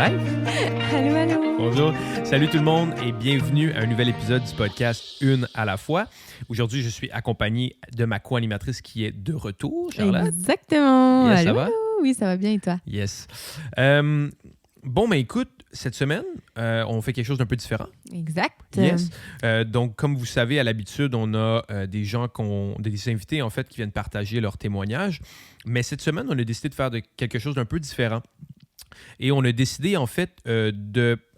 live? Allô, allô! Bonjour. Salut tout le monde et bienvenue à un nouvel épisode du podcast Une à la fois. Aujourd'hui, je suis accompagné de ma co-animatrice qui est de retour, Charlotte. Exactement! Yes, allô, ça va? allô! Oui, ça va bien et toi? Yes. Bon, écoute, cette semaine, on fait quelque chose d'un peu différent. Exact. Yes. Donc, comme vous savez, à l'habitude, on a des invités, en fait, qui viennent partager leurs témoignages. Mais cette semaine, on a décidé de faire quelque chose d'un peu différent. Et on a décidé, en fait,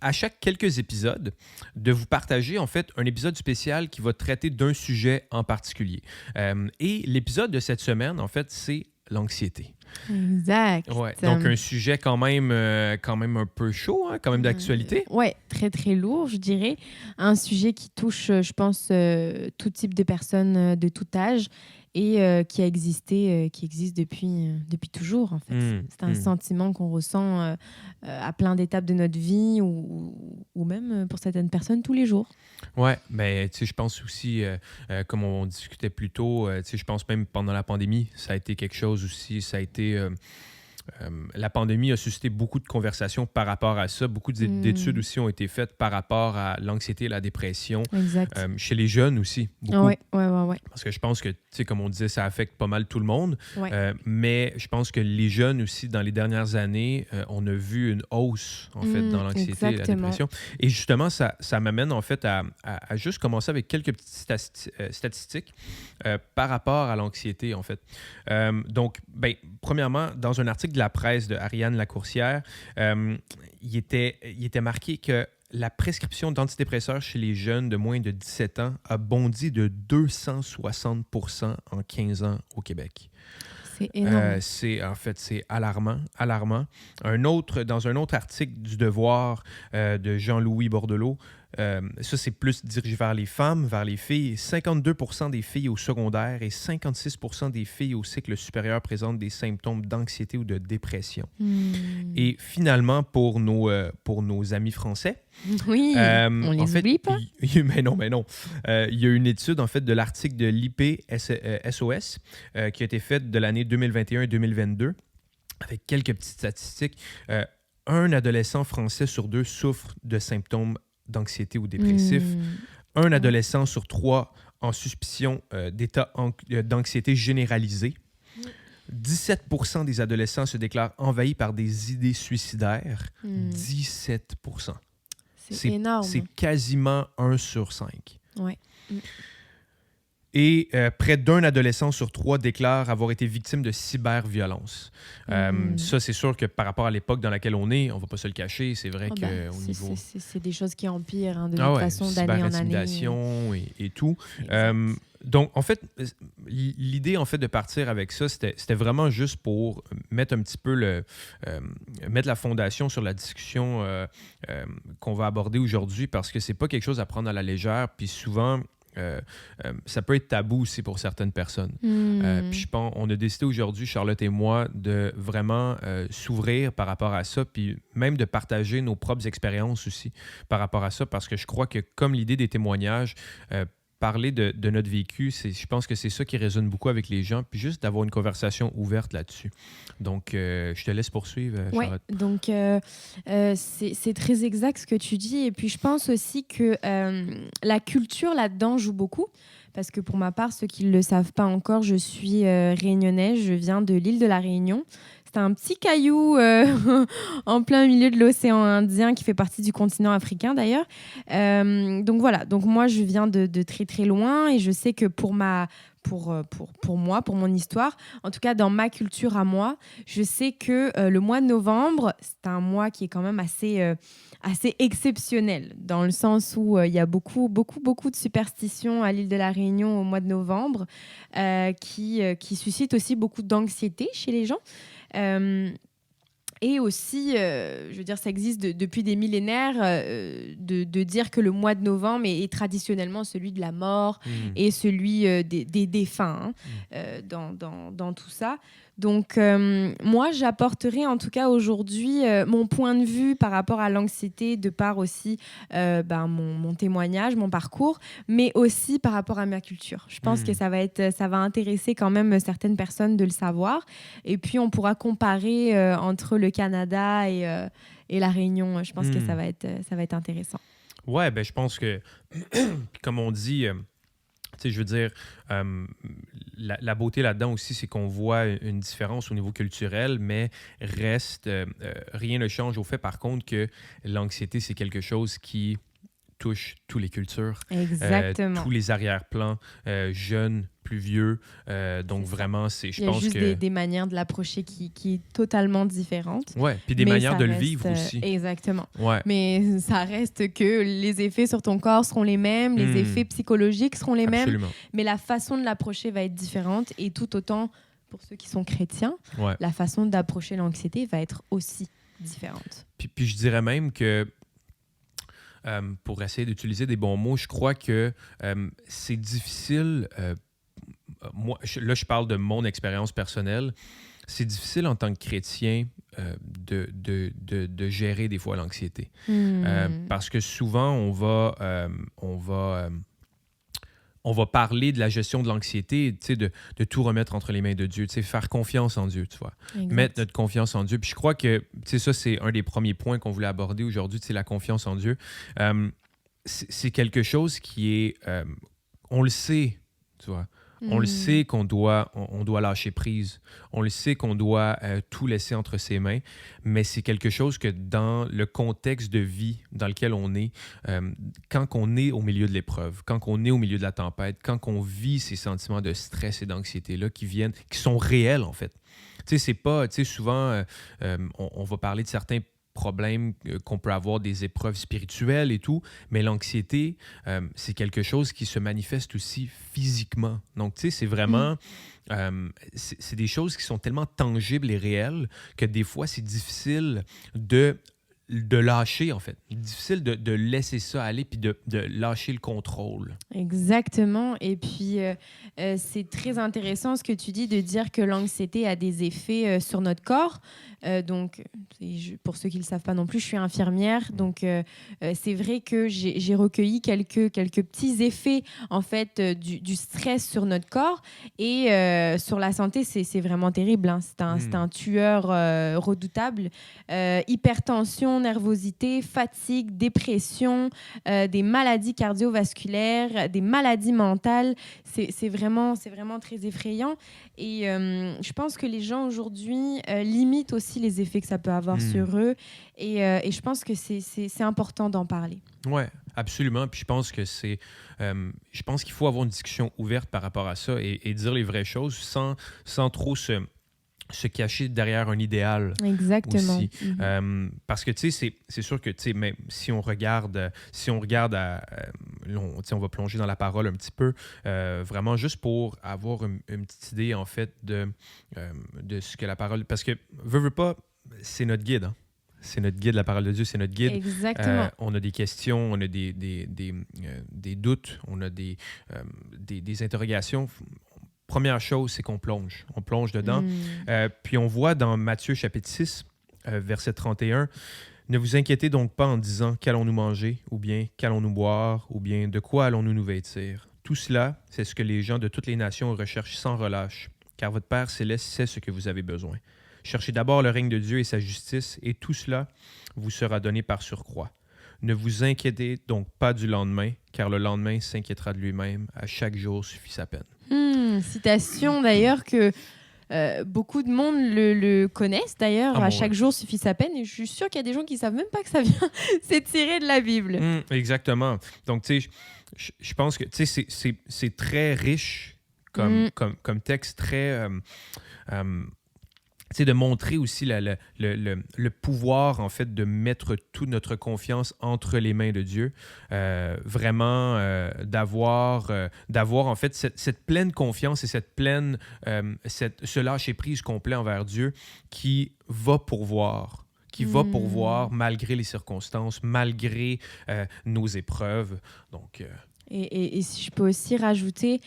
à chaque quelques épisodes, de vous partager, en fait, un épisode spécial qui va traiter d'un sujet en particulier. Et l'épisode de cette semaine, en fait, c'est l'anxiété. Exact. Ouais, donc, un sujet quand même un peu chaud, hein, quand même d'actualité. Ouais, très, très lourd, je dirais. Un sujet qui touche, je pense, tout type de personnes de tout âge et qui existe depuis toujours, en fait. C'est un sentiment qu'on ressent à plein d'étapes de notre vie ou même, pour certaines personnes, tous les jours. Oui, mais tu sais, je pense aussi, comme on discutait plus tôt, tu sais, je pense même pendant la pandémie, ça a été quelque chose aussi, ça a été... la pandémie a suscité beaucoup de conversations par rapport à ça. Beaucoup d'études aussi ont été faites par rapport à l'anxiété et la dépression. Exact. Chez les jeunes aussi, beaucoup. Ouais. Parce que je pense que, tu sais, comme on disait, ça affecte pas mal tout le monde. Ouais. Mais je pense que les jeunes aussi, dans les dernières années, on a vu une hausse, en fait, dans l'anxiété et la dépression. Et justement, ça m'amène, en fait, à juste commencer avec quelques petites statistiques par rapport à l'anxiété, en fait. Donc, premièrement, dans un article de la presse de Ariane Lacourcière, il était marqué que la prescription d'antidépresseurs chez les jeunes de moins de 17 ans a bondi de 260 % en 15 ans au Québec. C'est énorme. C'est alarmant. Dans un autre article du Devoir de Jean-Louis Bordelot, ça, c'est plus dirigé vers les femmes, vers les filles. 52 % des filles au secondaire et 56 % des filles au cycle supérieur présentent des symptômes d'anxiété ou de dépression. Et finalement, pour nos amis français, oui, on les oublie pas. Mais non. Il y a une étude, en fait, de l'article de l'IPSOS qui a été faite de l'année 2021 et 2022, avec quelques petites statistiques. Un adolescent français sur 2 souffre de symptômes d'anxiété ou dépressif. Un adolescent sur 3 en suspicion d'état d'anxiété généralisée. 17 % des adolescents se déclarent envahis par des idées suicidaires. 17 %. C'est énorme. C'est quasiment 1 sur 5. Ouais. Et près d'un adolescent sur 3 déclare avoir été victime de cyberviolence. Ça, c'est sûr que par rapport à l'époque dans laquelle on est, on ne va pas se le cacher, c'est vrai qu'au niveau... C'est des choses qui empirent de toute façon d'année en année. Cyber-intimidation et tout. Donc, en fait, l'idée en fait de partir avec ça, c'était vraiment juste pour mettre un petit peu mettre la fondation sur la discussion qu'on va aborder aujourd'hui, parce que c'est pas quelque chose à prendre à la légère, puis souvent... ça peut être tabou aussi pour certaines personnes. Puis je pense, on a décidé aujourd'hui, Charlotte et moi, de vraiment s'ouvrir par rapport à ça, puis même de partager nos propres expériences aussi par rapport à ça, parce que je crois que comme l'idée des témoignages, parler de notre vécu, je pense que c'est ça qui résonne beaucoup avec les gens, puis juste d'avoir une conversation ouverte là-dessus. Donc, je te laisse poursuivre, Charlotte. Oui, donc c'est très exact ce que tu dis. Et puis, je pense aussi que la culture là-dedans joue beaucoup. Parce que pour ma part, ceux qui ne le savent pas encore, je suis réunionnaise, je viens de l'île de la Réunion. C'est un petit caillou en plein milieu de l'océan Indien qui fait partie du continent africain d'ailleurs. Donc voilà, donc moi je viens de très très loin et je sais que pour moi, pour mon histoire, en tout cas dans ma culture à moi, je sais que le mois de novembre, c'est un mois qui est quand même assez exceptionnel, dans le sens où il y a beaucoup de superstitions à l'île de la Réunion au mois de novembre qui suscitent aussi beaucoup d'anxiété chez les gens. Et aussi, je veux dire, ça existe depuis des millénaires de dire que le mois de novembre est traditionnellement celui de la mort et celui des défunts dans tout ça. Donc, moi, j'apporterai en tout cas aujourd'hui mon point de vue par rapport à l'anxiété, de par aussi mon témoignage, mon parcours, mais aussi par rapport à ma culture. Je pense que ça va intéresser quand même certaines personnes de le savoir. Et puis, on pourra comparer entre le Canada et la Réunion. Je pense que ça va être intéressant. Ouais, ben je pense que, comme on dit, tu sais, je veux dire, la beauté là-dedans aussi, c'est qu'on voit une différence au niveau culturel, mais rien ne change au fait, par contre, que l'anxiété, c'est quelque chose qui touche toutes les cultures, Exactement. tous les arrière-plans, jeunes, plus vieux. Donc vraiment, je pense que... Il y a juste des manières de l'approcher qui est totalement différente. Ouais, puis des manières de le vivre aussi. Exactement. Ouais. Mais ça reste que les effets sur ton corps seront les mêmes, les effets psychologiques seront les mêmes, mais la façon de l'approcher va être différente. Et tout autant, pour ceux qui sont chrétiens, la façon d'approcher l'anxiété va être aussi différente. Puis je dirais même que pour essayer d'utiliser des bons mots, je crois que c'est difficile. Moi, je parle de mon expérience personnelle. C'est difficile en tant que chrétien de gérer des fois l'anxiété. Parce que souvent, on va parler de la gestion de l'anxiété, de tout remettre entre les mains de Dieu, faire confiance en Dieu, tu vois. Exact. Mettre notre confiance en Dieu. Puis je crois que ça, c'est un des premiers points qu'on voulait aborder aujourd'hui, la confiance en Dieu. C'est quelque chose qui est... on le sait, tu vois. On le sait qu'on doit, on doit lâcher prise. On le sait qu'on doit tout laisser entre ses mains. Mais c'est quelque chose que dans le contexte de vie dans lequel on est, quand on est au milieu de l'épreuve, quand on est au milieu de la tempête, quand on vit ces sentiments de stress et d'anxiété-là qui sont réels, en fait. Tu sais, c'est pas... Tu sais, souvent, on va parler de certains problèmes qu'on peut avoir, des épreuves spirituelles et tout, mais l'anxiété, c'est quelque chose qui se manifeste aussi physiquement. Donc, tu sais, c'est vraiment... c'est des choses qui sont tellement tangibles et réelles que des fois, c'est difficile de lâcher, en fait. Difficile de laisser ça aller puis de lâcher le contrôle. Exactement. Et puis, c'est très intéressant ce que tu dis de dire que l'anxiété a des effets sur notre corps. Donc, pour ceux qui ne le savent pas non plus, je suis infirmière. Donc, c'est vrai que j'ai recueilli quelques petits effets en fait, du stress sur notre corps. Et sur la santé, c'est vraiment terrible. Hein. C'est un tueur redoutable. Hypertension, nervosité, fatigue, dépression, des maladies cardiovasculaires, des maladies mentales. C'est vraiment très effrayant. Et je pense que les gens aujourd'hui limitent aussi les effets que ça peut avoir sur eux. Et je pense que c'est important d'en parler. Oui, absolument. Puis je pense que je pense qu'il faut avoir une discussion ouverte par rapport à ça et dire les vraies choses sans trop se cacher derrière un idéal. Exactement. Aussi. Parce que, tu sais, c'est sûr que, tu sais, même si on regarde on va plonger dans la parole un petit peu, vraiment juste pour avoir une petite idée, en fait, de ce que la parole... Parce que, veux pas, c'est notre guide, hein? C'est notre guide, la parole de Dieu, c'est notre guide. Exactement. On a des questions, on a des doutes, on a des interrogations. Première chose, c'est qu'on plonge. On plonge dedans. Puis on voit dans Matthieu chapitre 6, verset 31, « Ne vous inquiétez donc pas en disant « Qu'allons-nous manger » ou bien « Qu'allons-nous boire » ou bien « De quoi allons-nous nous vêtir » Tout cela, c'est ce que les gens de toutes les nations recherchent sans relâche, car votre Père céleste sait ce que vous avez besoin. Cherchez d'abord le règne de Dieu et sa justice, et tout cela vous sera donné par surcroît. Ne vous inquiétez donc pas du lendemain, car le lendemain s'inquiétera de lui-même. À chaque jour suffit sa peine. Citation d'ailleurs que beaucoup de monde le connaissent d'ailleurs. À chaque jour suffit sa peine. Et je suis sûre qu'il y a des gens qui ne savent même pas que ça vient. C'est tiré de la Bible. Exactement. Donc, tu sais, je pense que c'est très riche comme texte, très... de montrer aussi le pouvoir, en fait, de mettre toute notre confiance entre les mains de Dieu. Vraiment, d'avoir, en fait, cette pleine confiance et ce lâcher-prise complet envers Dieu qui va pourvoir. Malgré les circonstances, malgré nos épreuves. Donc... Et si je peux aussi rajouter,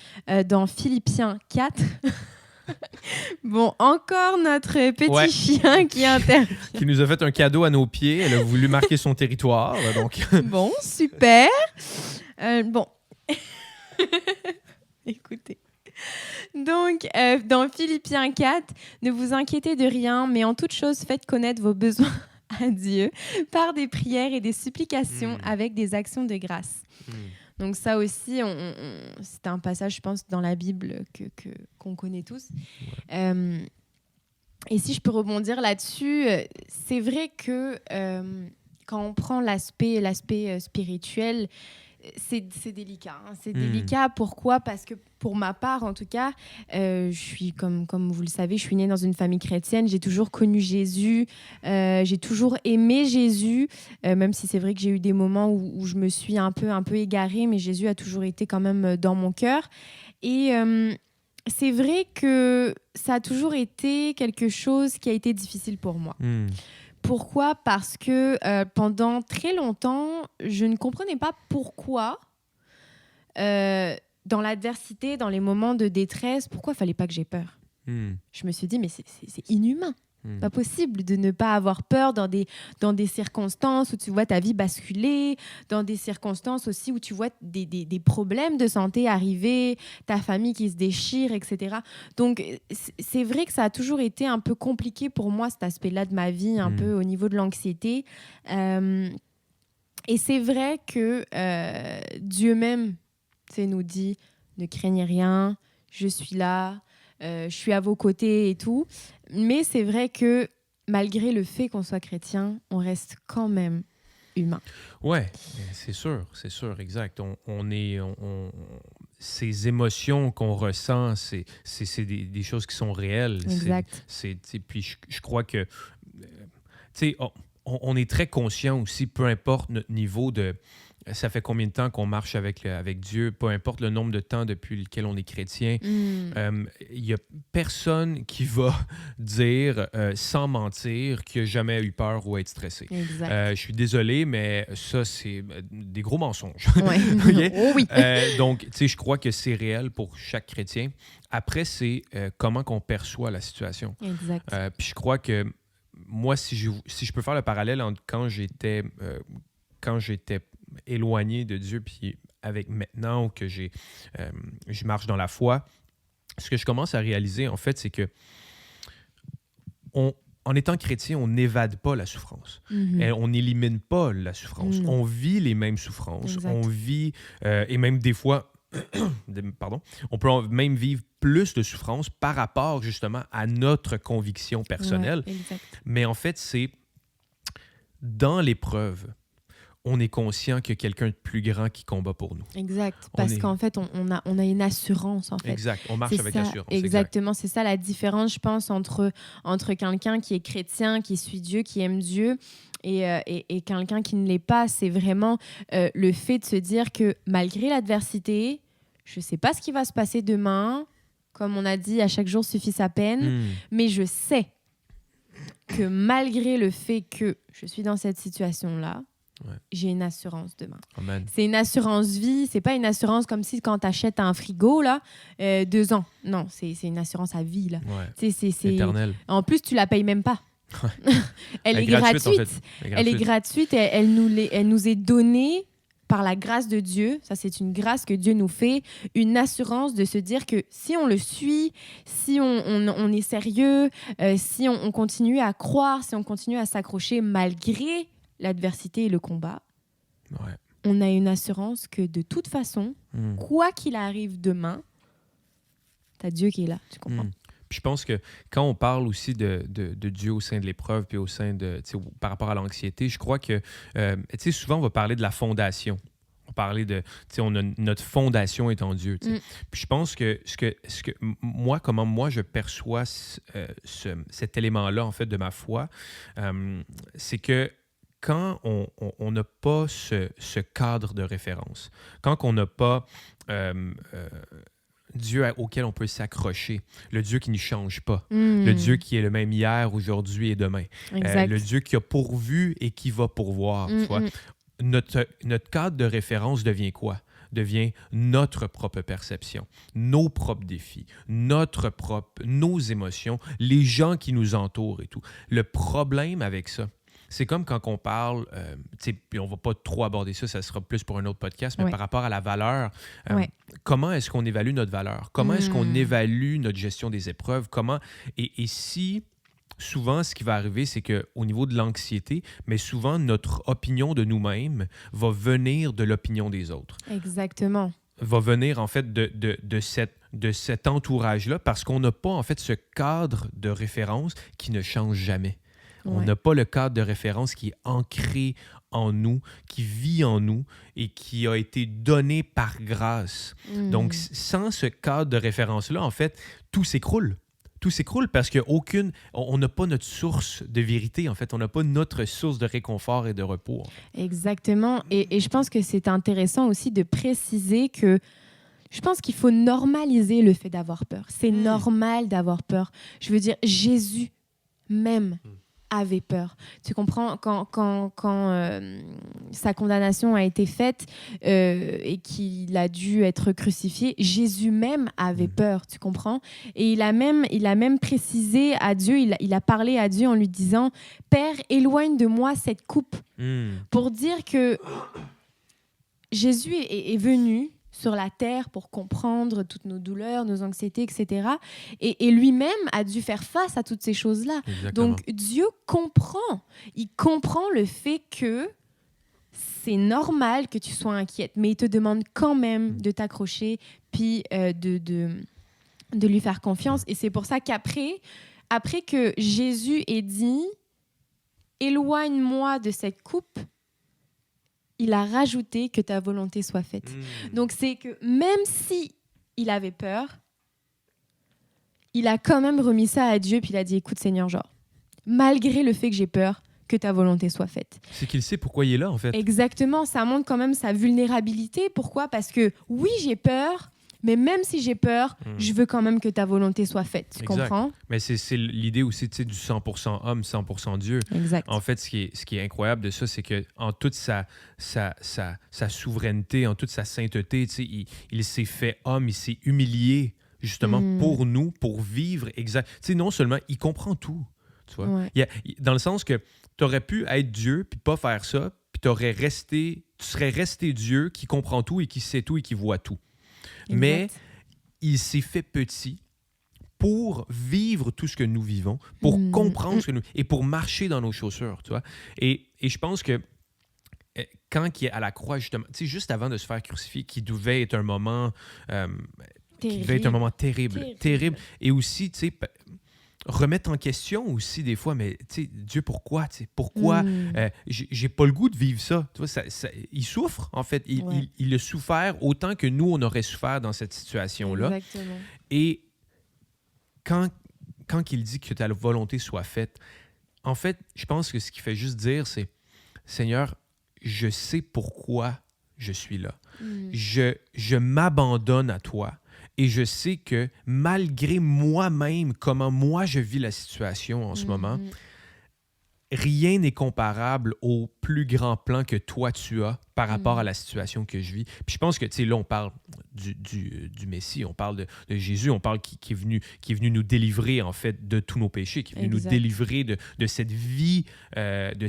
dans Philippiens 4... Bon, encore notre petit chien qui intervient. Qui nous a fait un cadeau à nos pieds. Elle a voulu marquer son territoire. Donc... Bon, super. Bon. Écoutez. Donc, dans Philippiens 4, ne vous inquiétez de rien, mais en toute chose, faites connaître vos besoins à Dieu par des prières et des supplications avec des actions de grâce. Donc ça aussi, c'est un passage, je pense, dans la Bible qu'on connaît tous. Ouais. Et si je peux rebondir là-dessus, c'est vrai que quand on prend l'aspect spirituel, c'est délicat. Hein. C'est délicat. Pourquoi ? Parce que pour ma part, en tout cas, je suis, comme vous le savez, je suis née dans une famille chrétienne. J'ai toujours connu Jésus. J'ai toujours aimé Jésus, même si c'est vrai que j'ai eu des moments où je me suis un peu égarée, mais Jésus a toujours été quand même dans mon cœur. Et c'est vrai que ça a toujours été quelque chose qui a été difficile pour moi. Pourquoi ? Parce que pendant très longtemps, je ne comprenais pas pourquoi, dans l'adversité, dans les moments de détresse, pourquoi il ne fallait pas que j'aie peur. Je me suis dit, mais c'est inhumain. Pas possible de ne pas avoir peur dans des circonstances où tu vois ta vie basculer, dans des circonstances aussi où tu vois des problèmes de santé arriver, ta famille qui se déchire, etc. Donc, c'est vrai que ça a toujours été un peu compliqué pour moi, cet aspect-là de ma vie, un peu au niveau de l'anxiété. Et c'est vrai que Dieu même nous dit, ne craignez rien, je suis là, je suis à vos côtés et tout. Mais c'est vrai que malgré le fait qu'on soit chrétien, on reste quand même humain. Ouais, c'est sûr, exact. Ces émotions qu'on ressent, c'est des choses qui sont réelles. Exact. Puis je crois que, tu sais, on est très conscient aussi, peu importe notre niveau de... Ça fait combien de temps qu'on marche avec Dieu, peu importe le nombre de temps depuis lequel on est chrétien, il n'y a personne qui va dire, sans mentir, qu'il n'a jamais eu peur ou être stressé. Je suis désolé, mais ça, c'est des gros mensonges. Ouais. Okay? Oh oui. Donc, tu sais, je crois que c'est réel pour chaque chrétien. Après, c'est comment qu'on perçoit la situation. Exact. Puis je crois que moi, si je peux faire le parallèle entre quand j'étais éloigné de Dieu, puis avec maintenant que je marche dans la foi, ce que je commence à réaliser, en fait, c'est que en étant chrétien, on n'évade pas la souffrance. On n'élimine pas la souffrance. On vit les mêmes souffrances. Exact. On vit, et même des fois, on peut même vivre plus de souffrance par rapport justement à notre conviction personnelle. Ouais, exact. Mais en fait, c'est dans l'épreuve, on est conscient qu'il y a quelqu'un de plus grand qui combat pour nous. Exact, parce qu'en fait, on a une assurance, en fait. Exact, on marche avec assurance. Exactement, c'est ça la différence, je pense, entre quelqu'un qui est chrétien, qui suit Dieu, qui aime Dieu, et quelqu'un qui ne l'est pas. C'est vraiment le fait de se dire que malgré l'adversité, je ne sais pas ce qui va se passer demain. Comme on a dit, à chaque jour suffit sa peine, mais je sais que malgré le fait que je suis dans cette situation-là, j'ai une assurance demain. Amen. C'est une assurance vie. C'est pas une assurance comme si quand tu achètes un frigo, là, 2 ans. Non, c'est une assurance à vie. Là. Ouais. C'est éternel. En plus, tu la payes même pas. Elle est gratuite. En fait. Elle est gratuite et elle nous est donnée par la grâce de Dieu. Ça, c'est une grâce que Dieu nous fait. Une assurance de se dire que si on le suit, si on est sérieux, si on continue à croire, si on continue à s'accrocher malgré l'adversité et le combat, on a une assurance que de toute façon, quoi qu'il arrive demain, t'as Dieu qui est là, tu comprends? Puis je pense que quand on parle aussi de Dieu au sein de l'épreuve, puis au sein de, par rapport à l'anxiété, je crois que, souvent on va parler de la fondation. On va parler de, notre fondation est en Dieu. Puis je pense que comment moi je perçois cet élément-là, en fait, de ma foi, c'est que quand on n'a pas ce cadre de référence, quand on n'a pas Dieu auquel on peut s'accrocher, le Dieu qui ne change pas, le Dieu qui est le même hier, aujourd'hui et demain, le Dieu qui a pourvu et qui va pourvoir, tu vois. Notre cadre de référence devient quoi? devient notre propre perception, nos propres défis, nos émotions, les gens qui nous entourent et tout. Le problème avec ça, c'est comme quand on parle, puis on ne va pas trop aborder ça, ça sera plus pour un autre podcast, mais par rapport à la valeur, comment est-ce qu'on évalue notre valeur? Comment est-ce qu'on évalue notre gestion des épreuves? Et si, souvent, ce qui va arriver, c'est qu'au niveau de l'anxiété, mais souvent, notre opinion de nous-mêmes va venir de l'opinion des autres. Exactement. Va venir, en fait, de cet entourage-là, parce qu'on n'a pas, en fait, ce cadre de référence qui ne change jamais. On n'a pas le cadre de référence qui est ancré en nous, qui vit en nous et qui a été donné par grâce. Donc, sans ce cadre de référence-là, en fait, tout s'écroule. Tout s'écroule parce on n'a pas notre source de vérité, en fait. On n'a pas notre source de réconfort et de repos. Exactement. Et je pense que c'est intéressant aussi de préciser que je pense qu'il faut normaliser le fait d'avoir peur. C'est normal d'avoir peur. Je veux dire, Jésus même avait peur. Tu comprends, quand sa condamnation a été faite et qu'il a dû être crucifié, Jésus même avait peur, tu comprends? Et il a même précisé à Dieu, il a parlé à Dieu en lui disant « Père, éloigne de moi cette coupe ». Pour dire que Jésus est venu sur la terre pour comprendre toutes nos douleurs, nos anxiétés, etc. Et lui-même a dû faire face à toutes ces choses-là. Exactement. Donc, Dieu comprend. Il comprend le fait que c'est normal que tu sois inquiète, mais il te demande quand même de t'accrocher puis de lui faire confiance. Et c'est pour ça qu'après que Jésus ait dit « Éloigne-moi de cette coupe », il a rajouté que ta volonté soit faite. Donc, c'est que même si il avait peur, il a quand même remis ça à Dieu, puis il a dit, écoute Seigneur, malgré le fait que j'ai peur, que ta volonté soit faite. C'est qu'il sait pourquoi il est là, en fait. Exactement, ça montre quand même sa vulnérabilité. Pourquoi? Parce que oui, j'ai peur, mais même si j'ai peur, je veux quand même que ta volonté soit faite. Tu comprends? Mais c'est l'idée aussi du 100% homme, 100% Dieu. Exact. En fait, ce qui est incroyable de ça, c'est qu'en toute sa souveraineté, en toute sa sainteté, il s'est fait homme, il s'est humilié justement pour nous, pour vivre exact. Non seulement, il comprend tout. Tu vois? Dans le sens que tu aurais pu être Dieu puis pas faire ça, puis tu serais resté Dieu qui comprend tout et qui sait tout et qui voit tout. Exact. Mais il s'est fait petit pour vivre tout ce que nous vivons, pour comprendre ce que nous... et pour marcher dans nos chaussures, tu vois. Et je pense que quand il est à la croix, justement, tu sais, juste avant de se faire crucifier, qui devait être un moment... terrible. Et aussi, tu sais... remettre en question aussi des fois, mais tu sais, Dieu, pourquoi? J'ai pas le goût de vivre ça. Tu vois, il souffre, en fait. Il a souffert autant que nous, on aurait souffert dans cette situation-là. Exactement. Et quand il dit que ta volonté soit faite, en fait, je pense que ce qu'il fait juste dire, c'est « Seigneur, je sais pourquoi je suis là. Je m'abandonne à toi. » Et je sais que malgré moi-même, comment moi je vis la situation en ce moment, rien n'est comparable au plus grand plan que toi tu as par rapport à la situation que je vis. Puis je pense que, tu sais, là, on parle du Messie, on parle de Jésus, on parle qui est venu nous délivrer, en fait, de tous nos péchés, qui est venu nous délivrer de cette vie et de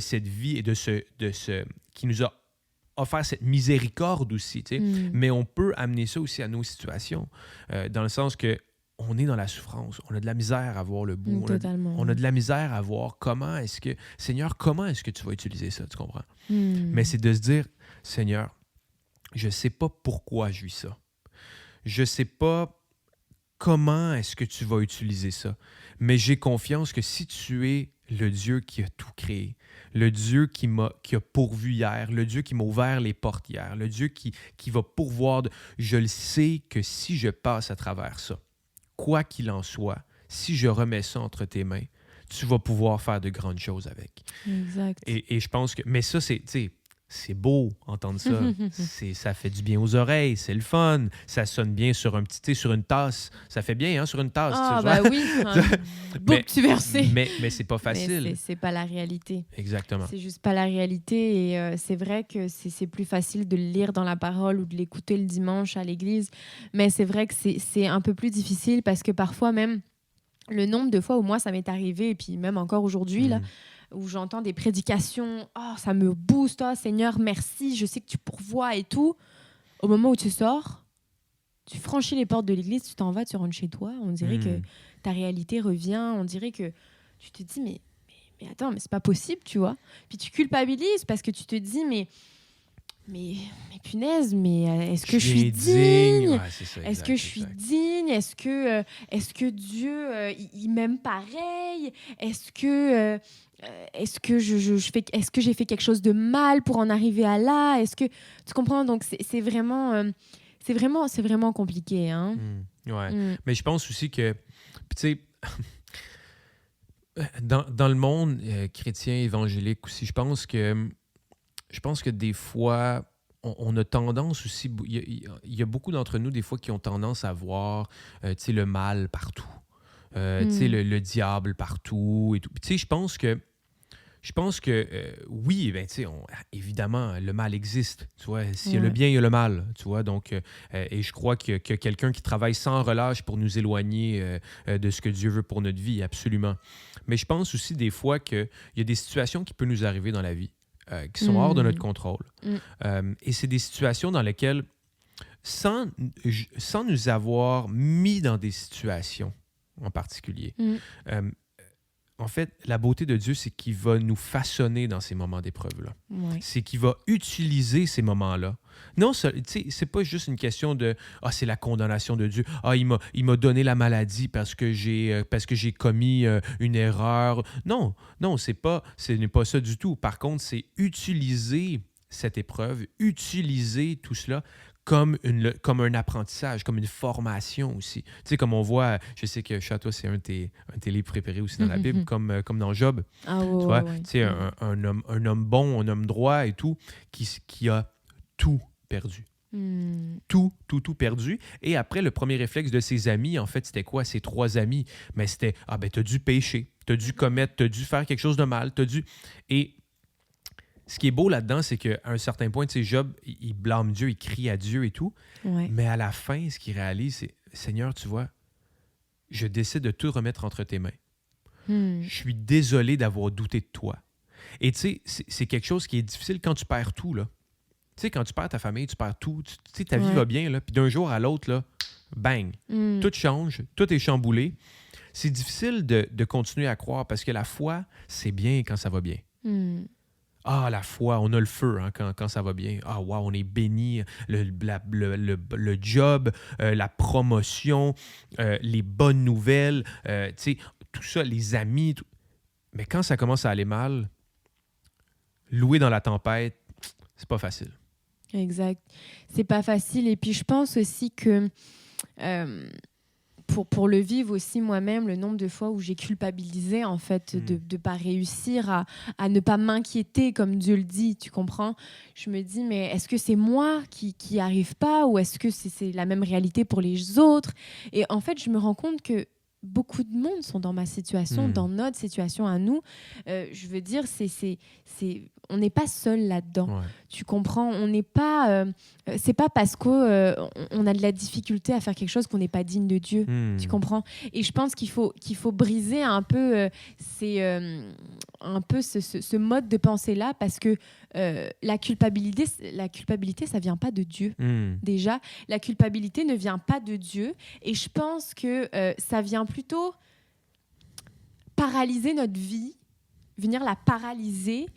ce qui nous a offert cette miséricorde aussi, tu sais. Mais on peut amener ça aussi à nos situations, dans le sens que on est dans la souffrance, on a de la misère à voir le bout, on a de la misère à voir Seigneur, comment est-ce que tu vas utiliser ça, tu comprends? Mais c'est de se dire, Seigneur, je sais pas pourquoi je vis ça, je sais pas comment est-ce que tu vas utiliser ça, mais j'ai confiance que si tu es le Dieu qui a tout créé, le Dieu qui a pourvu hier, le Dieu qui m'a ouvert les portes hier, le Dieu qui va pourvoir, je le sais que si je passe à travers ça, quoi qu'il en soit, si je remets ça entre tes mains, tu vas pouvoir faire de grandes choses avec. Exact. Et je pense que... Mais ça, c'est beau entendre ça. Ça fait du bien aux oreilles, c'est le fun. Ça sonne bien sur un petit thé, sur une tasse. Ça fait bien, hein, sur une tasse. Ah, tu sais, bah oui, un beau petit verset. Mais c'est pas facile. Mais c'est pas la réalité. Exactement. C'est juste pas la réalité. Et c'est vrai que c'est plus facile de le lire dans la parole ou de l'écouter le dimanche à l'église. Mais c'est vrai que c'est un peu plus difficile parce que parfois même, le nombre de fois où moi, ça m'est arrivé, et puis même encore aujourd'hui, là, où j'entends des prédications, « Oh, ça me booste, oh, Seigneur, merci, je sais que tu pourvois et tout. » Au moment où tu sors, tu franchis les portes de l'église, tu t'en vas, tu rentres chez toi, on dirait que ta réalité revient, on dirait que tu te dis, mais attends, mais c'est pas possible, tu vois. Puis tu culpabilises parce que tu te dis, mais punaise, mais est-ce que je suis digne? Ouais, c'est ça, est-ce que je suis digne? Est-ce que Dieu, il m'aime pareil? Est-ce que j'ai fait quelque chose de mal pour en arriver à là? Est-ce que tu comprends? Donc c'est vraiment compliqué, hein? Ouais. Mais je pense aussi que, tu sais, dans le monde chrétien évangélique aussi, je pense que des fois, on a tendance aussi, il y a beaucoup d'entre nous, des fois, qui ont tendance à voir le mal partout. Le diable partout et tout. Tu sais, je pense que oui, ben, évidemment, le mal existe. Tu vois, s'il y a le bien, il y a le mal. Tu vois, donc, et je crois qu'il y a quelqu'un qui travaille sans relâche pour nous éloigner de ce que Dieu veut pour notre vie, absolument. Mais je pense aussi des fois qu'il y a des situations qui peuvent nous arriver dans la vie. Qui sont hors de notre contrôle. Et c'est des situations dans lesquelles, sans nous avoir mis dans des situations en particulier, en fait, la beauté de Dieu, c'est qu'il va nous façonner dans ces moments d'épreuve-là. Ouais. C'est qu'il va utiliser ces moments-là. Non, c'est pas juste une question de « Ah, c'est la condamnation de Dieu. Ah, il m'a donné la maladie parce que j'ai commis une erreur. » Non, ce n'est pas ça du tout. Par contre, c'est utiliser cette épreuve, utiliser tout cela comme un apprentissage, comme une formation aussi. Tu sais, comme on voit, je sais que Château, c'est un de tes livres préférés aussi dans la Bible, comme dans Job. Ah, tu ouais, vois, ouais. Tu sais, un homme bon, un homme droit et tout, qui a tout perdu. Tout perdu. Et après, le premier réflexe de ses amis, en fait, c'était quoi? Ses 3 amis. Mais c'était, ah ben, t'as dû pécher, t'as dû commettre, t'as dû faire quelque chose de mal, t'as dû... Et ce qui est beau là-dedans, c'est qu'à un certain point, tu sais, Job, il blâme Dieu, il crie à Dieu et tout. Ouais. Mais à la fin, ce qu'il réalise, c'est, Seigneur, tu vois, je décide de tout remettre entre tes mains. Je suis désolé d'avoir douté de toi. Et tu sais, c'est quelque chose qui est difficile quand tu perds tout, là. Tu sais, quand tu perds ta famille, tu perds tout. Tu sais, ta vie va bien, là. Puis d'un jour à l'autre, là, bang, tout change, tout est chamboulé. C'est difficile de continuer à croire parce que la foi, c'est bien quand ça va bien. Ah, la foi, on a le feu hein, quand ça va bien. Ah, wow, on est béni. Le job, la promotion, les bonnes nouvelles, tu sais, tout ça, les amis. Tout. Mais quand ça commence à aller mal, louer dans la tempête, c'est pas facile. Exact. C'est pas facile. Et puis, je pense aussi que pour le vivre aussi moi-même, le nombre de fois où j'ai culpabilisé, en fait, de ne pas réussir à ne pas m'inquiéter, comme Dieu le dit, tu comprends? Je me dis, mais est-ce que c'est moi qui n'y arrive pas ou est-ce que c'est la même réalité pour les autres? Et en fait, je me rends compte que beaucoup de monde sont dans ma situation, dans notre situation à nous. Je veux dire, on n'est pas seul là-dedans. Ouais. Tu comprends? On n'est pas... c'est pas parce qu'on a de la difficulté à faire quelque chose qu'on n'est pas digne de Dieu. Tu comprends? Et je pense qu'il faut briser un peu, ce mode de pensée-là parce que la culpabilité, ça vient pas de Dieu. Déjà, la culpabilité ne vient pas de Dieu. Et je pense que ça vient plutôt paralyser notre vie, venir la paralyser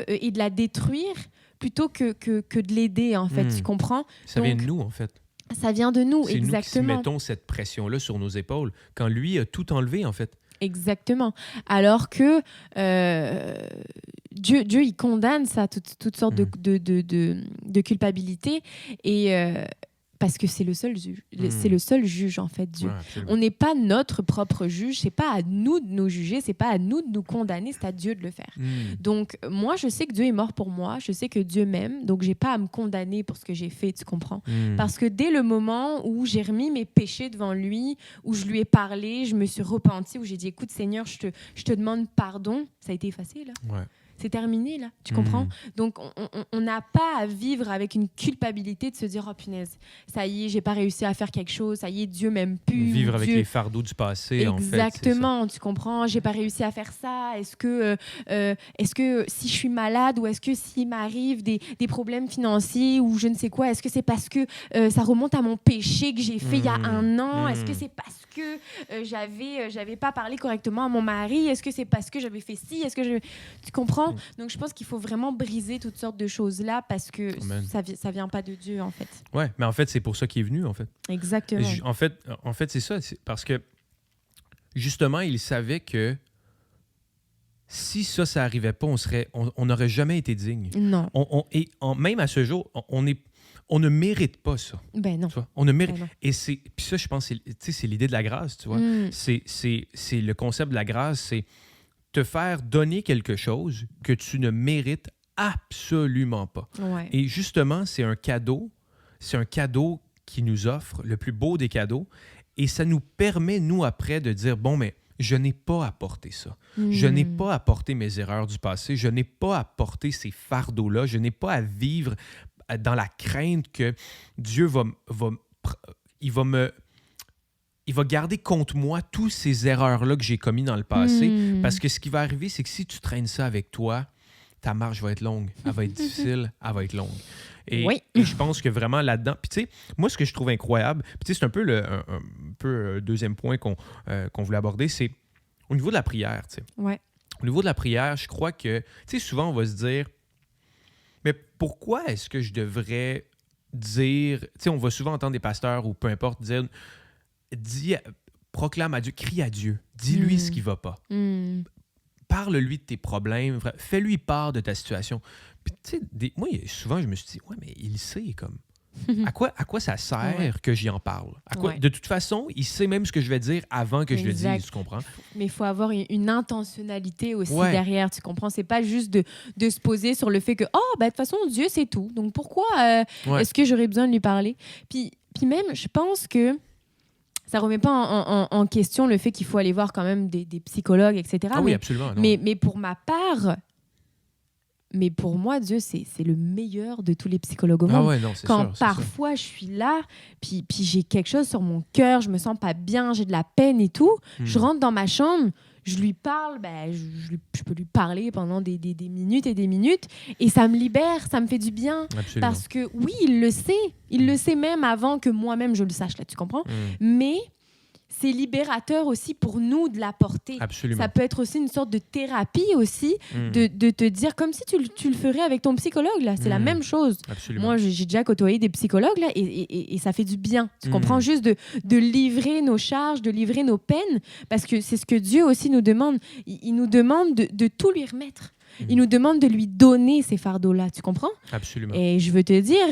et de la détruire plutôt que de l'aider, en fait. Tu comprends? Ça vient de nous, en fait. Ça vient de nous, c'est exactement. C'est nous qui mettons cette pression-là sur nos épaules quand lui a tout enlevé, en fait. Exactement. Alors que Dieu, il condamne ça, toutes sortes de culpabilité. Et parce que c'est le seul juge. C'est le seul juge, en fait, Dieu. Ouais, On n'est pas notre propre juge. C'est pas à nous de nous juger. C'est pas à nous de nous condamner. C'est à Dieu de le faire. Donc, moi, je sais que Dieu est mort pour moi. Je sais que Dieu m'aime. Donc, j'ai pas à me condamner pour ce que j'ai fait, tu comprends? Parce que dès le moment où j'ai remis mes péchés devant lui, où je lui ai parlé, je me suis repentie, où j'ai dit, écoute, Seigneur, je te demande pardon. Ça a été effacé, là. Ouais. C'est terminé, là. Tu comprends? Donc, on n'a pas à vivre avec une culpabilité de se dire, oh punaise, ça y est, j'ai pas réussi à faire quelque chose, ça y est, Dieu m'aime plus. Vivre avec Dieu... les fardeaux du passé, en fait. Exactement, tu comprends? J'ai pas réussi à faire ça. Est-ce que si je suis malade ou est-ce que s'il m'arrive des problèmes financiers ou je ne sais quoi, est-ce que c'est parce que ça remonte à mon péché que j'ai fait il y a un an? Est-ce que c'est parce que j'avais pas parlé correctement à mon mari? Est-ce que c'est parce que j'avais fait ci? Tu comprends? Donc, je pense qu'il faut vraiment briser toutes sortes de choses-là parce que ça vient pas de Dieu, en fait. Ouais, mais en fait, c'est pour ça qu'il est venu, en fait. Exactement. En fait, c'est ça. C'est parce que, justement, il savait que si ça n'arrivait pas, on n'aurait jamais été digne. Non. Même à ce jour, on ne mérite pas ça. Ben non. Tu vois? On ne mérite. Ben non. Et puis ça, je pense, c'est l'idée de la grâce, tu vois. C'est le concept de la grâce, c'est te faire donner quelque chose que tu ne mérites absolument pas. Ouais. Et justement, c'est un cadeau qui nous offre le plus beau des cadeaux et ça nous permet, nous, après, de dire, bon, mais je n'ai pas apporté ça. Je n'ai pas apporté mes erreurs du passé. Je n'ai pas apporté ces fardeaux-là. Je n'ai pas à vivre dans la crainte que Dieu il va garder contre moi toutes ces erreurs-là que j'ai commises dans le passé. Parce que ce qui va arriver, c'est que si tu traînes ça avec toi, ta marche va être longue. Elle va être difficile, elle va être longue. Et je pense que vraiment là-dedans... Puis tu sais, moi, ce que je trouve incroyable, puis tu sais, c'est un peu le deuxième point qu'on voulait aborder, c'est au niveau de la prière, tu sais. Ouais. Au niveau de la prière, je crois que, tu sais, souvent, on va se dire, mais pourquoi est-ce que je devrais dire... Tu sais, on va souvent entendre des pasteurs ou peu importe dire... proclame à Dieu, crie à Dieu, dis-lui ce qui ne va pas. Parle-lui de tes problèmes, fais-lui part de ta situation. Puis, tu sais, moi, souvent, je me suis dit, ouais, mais il sait, comme. À quoi ça sert que j'y en parle? De toute façon, il sait même ce que je vais dire avant que je le dise, tu comprends? Mais il faut avoir une intentionnalité aussi derrière, tu comprends? C'est pas juste de se poser sur le fait que, de toute façon, Dieu, c'est tout. Donc, pourquoi est-ce que j'aurais besoin de lui parler? Puis même, je pense que ça remet pas en question le fait qu'il faut aller voir quand même des psychologues, etc. Ah oui, absolument. Non. Mais pour ma part, pour moi, Dieu, c'est le meilleur de tous les psychologues au monde. Ah ouais, non, c'est Quand sûr, parfois je suis là, puis j'ai quelque chose sur mon cœur, je me sens pas bien, j'ai de la peine et tout, je rentre dans ma chambre, je lui parle, je peux lui parler pendant des minutes et des minutes, et ça me libère, ça me fait du bien. Absolument. Parce que oui, il le sait même avant que moi-même je le sache, là, tu comprends? Mais c'est libérateur aussi pour nous de l'apporter. Absolument. Ça peut être aussi une sorte de thérapie aussi, de te dire, comme si tu le ferais avec ton psychologue, là. C'est la même chose. Absolument. Moi, j'ai déjà côtoyé des psychologues, là, et ça fait du bien. Tu comprends? Juste de livrer nos charges, de livrer nos peines, parce que c'est ce que Dieu aussi nous demande. Il nous demande de tout lui remettre. Il nous demande de lui donner ces fardeaux-là, tu comprends? Absolument. Et je veux te dire,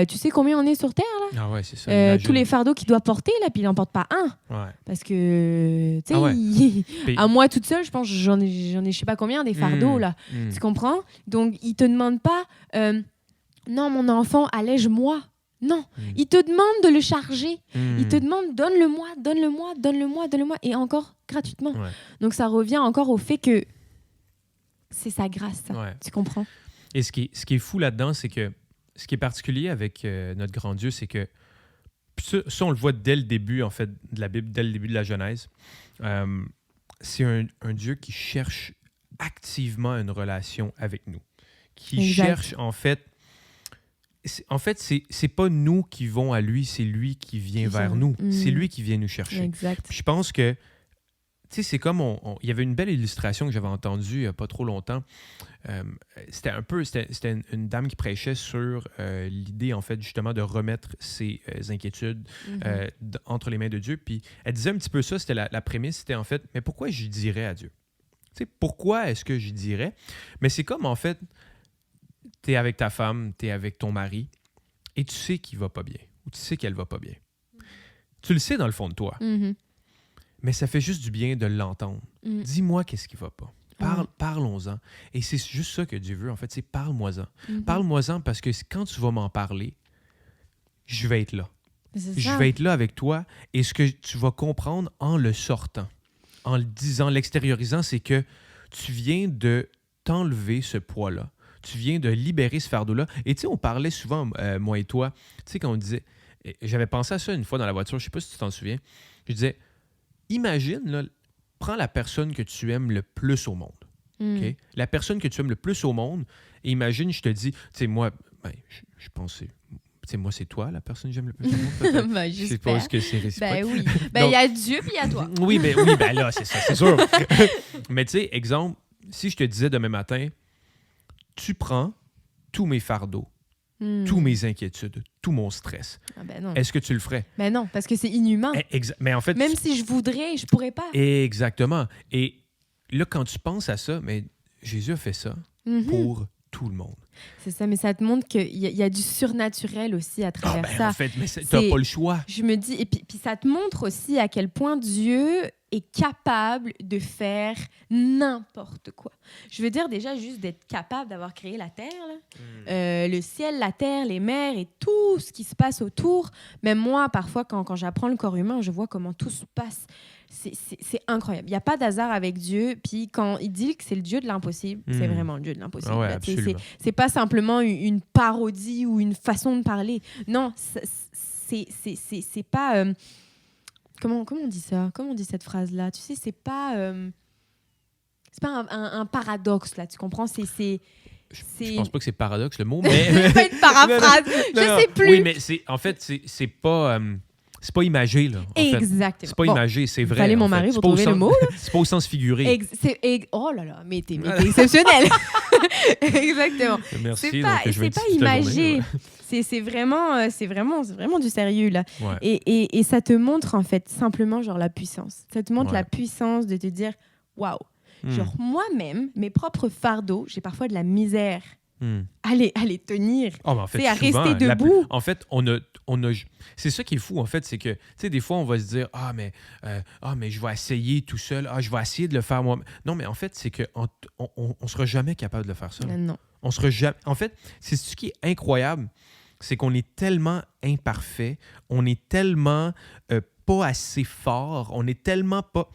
tu sais combien on est sur Terre, là? Ah ouais, c'est ça. Tous les fardeaux qu'il doit porter, là, puis il n'en porte pas un. Ouais. Parce que, tu sais, à moi toute seule, je pense que j'en ai je sais pas combien des fardeaux, là. Tu comprends? Donc, il te demande pas, non, mon enfant, allège-moi. Non, il te demande de le charger. Il te demande, donne-le-moi, et encore gratuitement. Ouais. Donc, ça revient encore au fait que c'est sa grâce, ça. Ouais. Tu comprends? Et ce qui est fou là-dedans, c'est que ce qui est particulier avec notre grand Dieu, c'est que ça, on le voit dès le début, en fait, de la Bible, dès le début de la Genèse. C'est un Dieu qui cherche activement une relation avec nous. Qui cherche, en fait... c'est pas nous qui vont à lui, c'est lui qui vient vers nous. C'est lui qui vient nous chercher. Exact. Puis je pense que, tu sais, c'est comme il y avait une belle illustration que j'avais entendue il n'y a pas trop longtemps. C'était une dame qui prêchait sur l'idée, en fait, justement, de remettre ses inquiétudes entre les mains de Dieu. Puis elle disait un petit peu ça, c'était la prémisse, c'était en fait, mais pourquoi j'y dirais à Dieu? Tu sais, pourquoi est-ce que j'y dirais? Mais c'est comme, en fait, tu es avec ta femme, tu es avec ton mari, et tu sais qu'il va pas bien. ou tu sais qu'elle va pas bien. Tu le sais dans le fond de toi, mais ça fait juste du bien de l'entendre. Dis-moi qu'est-ce qui va pas. Parlons-en. Et c'est juste ça que Dieu veut, en fait, c'est parle-moi-en. Parle-moi-en parce que quand tu vas m'en parler, je vais être là. Je vais être là avec toi et ce que tu vas comprendre en le sortant, en le disant, l'extériorisant, c'est que tu viens de t'enlever ce poids-là. Tu viens de libérer ce fardeau-là. Et tu sais, on parlait souvent, moi et toi, tu sais, quand on disait, j'avais pensé à ça une fois dans la voiture, je sais pas si tu t'en souviens, je disais, imagine, là, prends la personne que tu aimes le plus au monde. Okay? La personne que tu aimes le plus au monde, et imagine, je te dis, tu sais, moi, ben, je pense que moi, c'est toi, la personne que j'aime le plus au monde. Ben, je sais pas ce que c'est réciproque. Ben oui. Ben, il y a Dieu puis il y a toi. oui, ben là, c'est ça, c'est sûr. Mais tu sais, exemple, si je te disais demain matin, tu prends tous mes fardeaux, tous mes inquiétudes, tout mon stress. Ah ben non. Est-ce que tu le ferais? Ben non, parce que c'est inhumain. Mais en fait, même si je voudrais, je pourrais pas. Exactement. Et là, quand tu penses à ça, mais Jésus a fait ça pour tout le monde. C'est ça, mais ça te montre qu'il y a du surnaturel aussi à travers ça. En fait, mais t'as pas le choix. Je me dis, et puis ça te montre aussi à quel point Dieu est capable de faire n'importe quoi. Je veux dire déjà juste d'être capable d'avoir créé la terre, là. Le ciel, la terre, les mers et tout ce qui se passe autour. Même moi, parfois, quand j'apprends le corps humain, je vois comment tout se passe. C'est incroyable. Il n'y a pas d'hasard avec Dieu. Puis quand il dit que c'est le Dieu de l'impossible, c'est vraiment le Dieu de l'impossible. Ouais, c'est pas simplement une parodie ou une façon de parler. Non, c'est pas... Comment on dit ça? Comment on dit cette phrase-là? Tu sais, c'est pas un paradoxe, là. Tu comprends? Je pense pas que c'est paradoxe, le mot, mais... c'est pas une paraphrase. Je sais plus. Oui, mais en fait, c'est pas... c'est pas imagé, là. Exactement. C'est pas imagé, c'est vrai. Fallait mon mari pour trouver le mot. C'est pas au sens figuré. Oh là là, mais t'es exceptionnel. Exactement. Merci. C'est pas imagé. C'est vraiment du sérieux, là. Ouais. Et ça te montre, en fait, simplement, genre, la puissance. Ça te montre la puissance de te dire, waouh, genre, moi-même, mes propres fardeaux, j'ai parfois de la misère à les tenir. Oh, en fait, à rester debout. En fait, on a c'est ça qui est fou, en fait, c'est que, tu sais, des fois, on va se dire, mais je vais essayer tout seul, je vais essayer de le faire moi. Non, mais en fait, c'est qu'on on sera jamais capable de le faire seul. Non. On sera jamais... En fait, c'est ce qui est incroyable, c'est qu'on est tellement imparfait, on est tellement pas assez fort, on est tellement pas...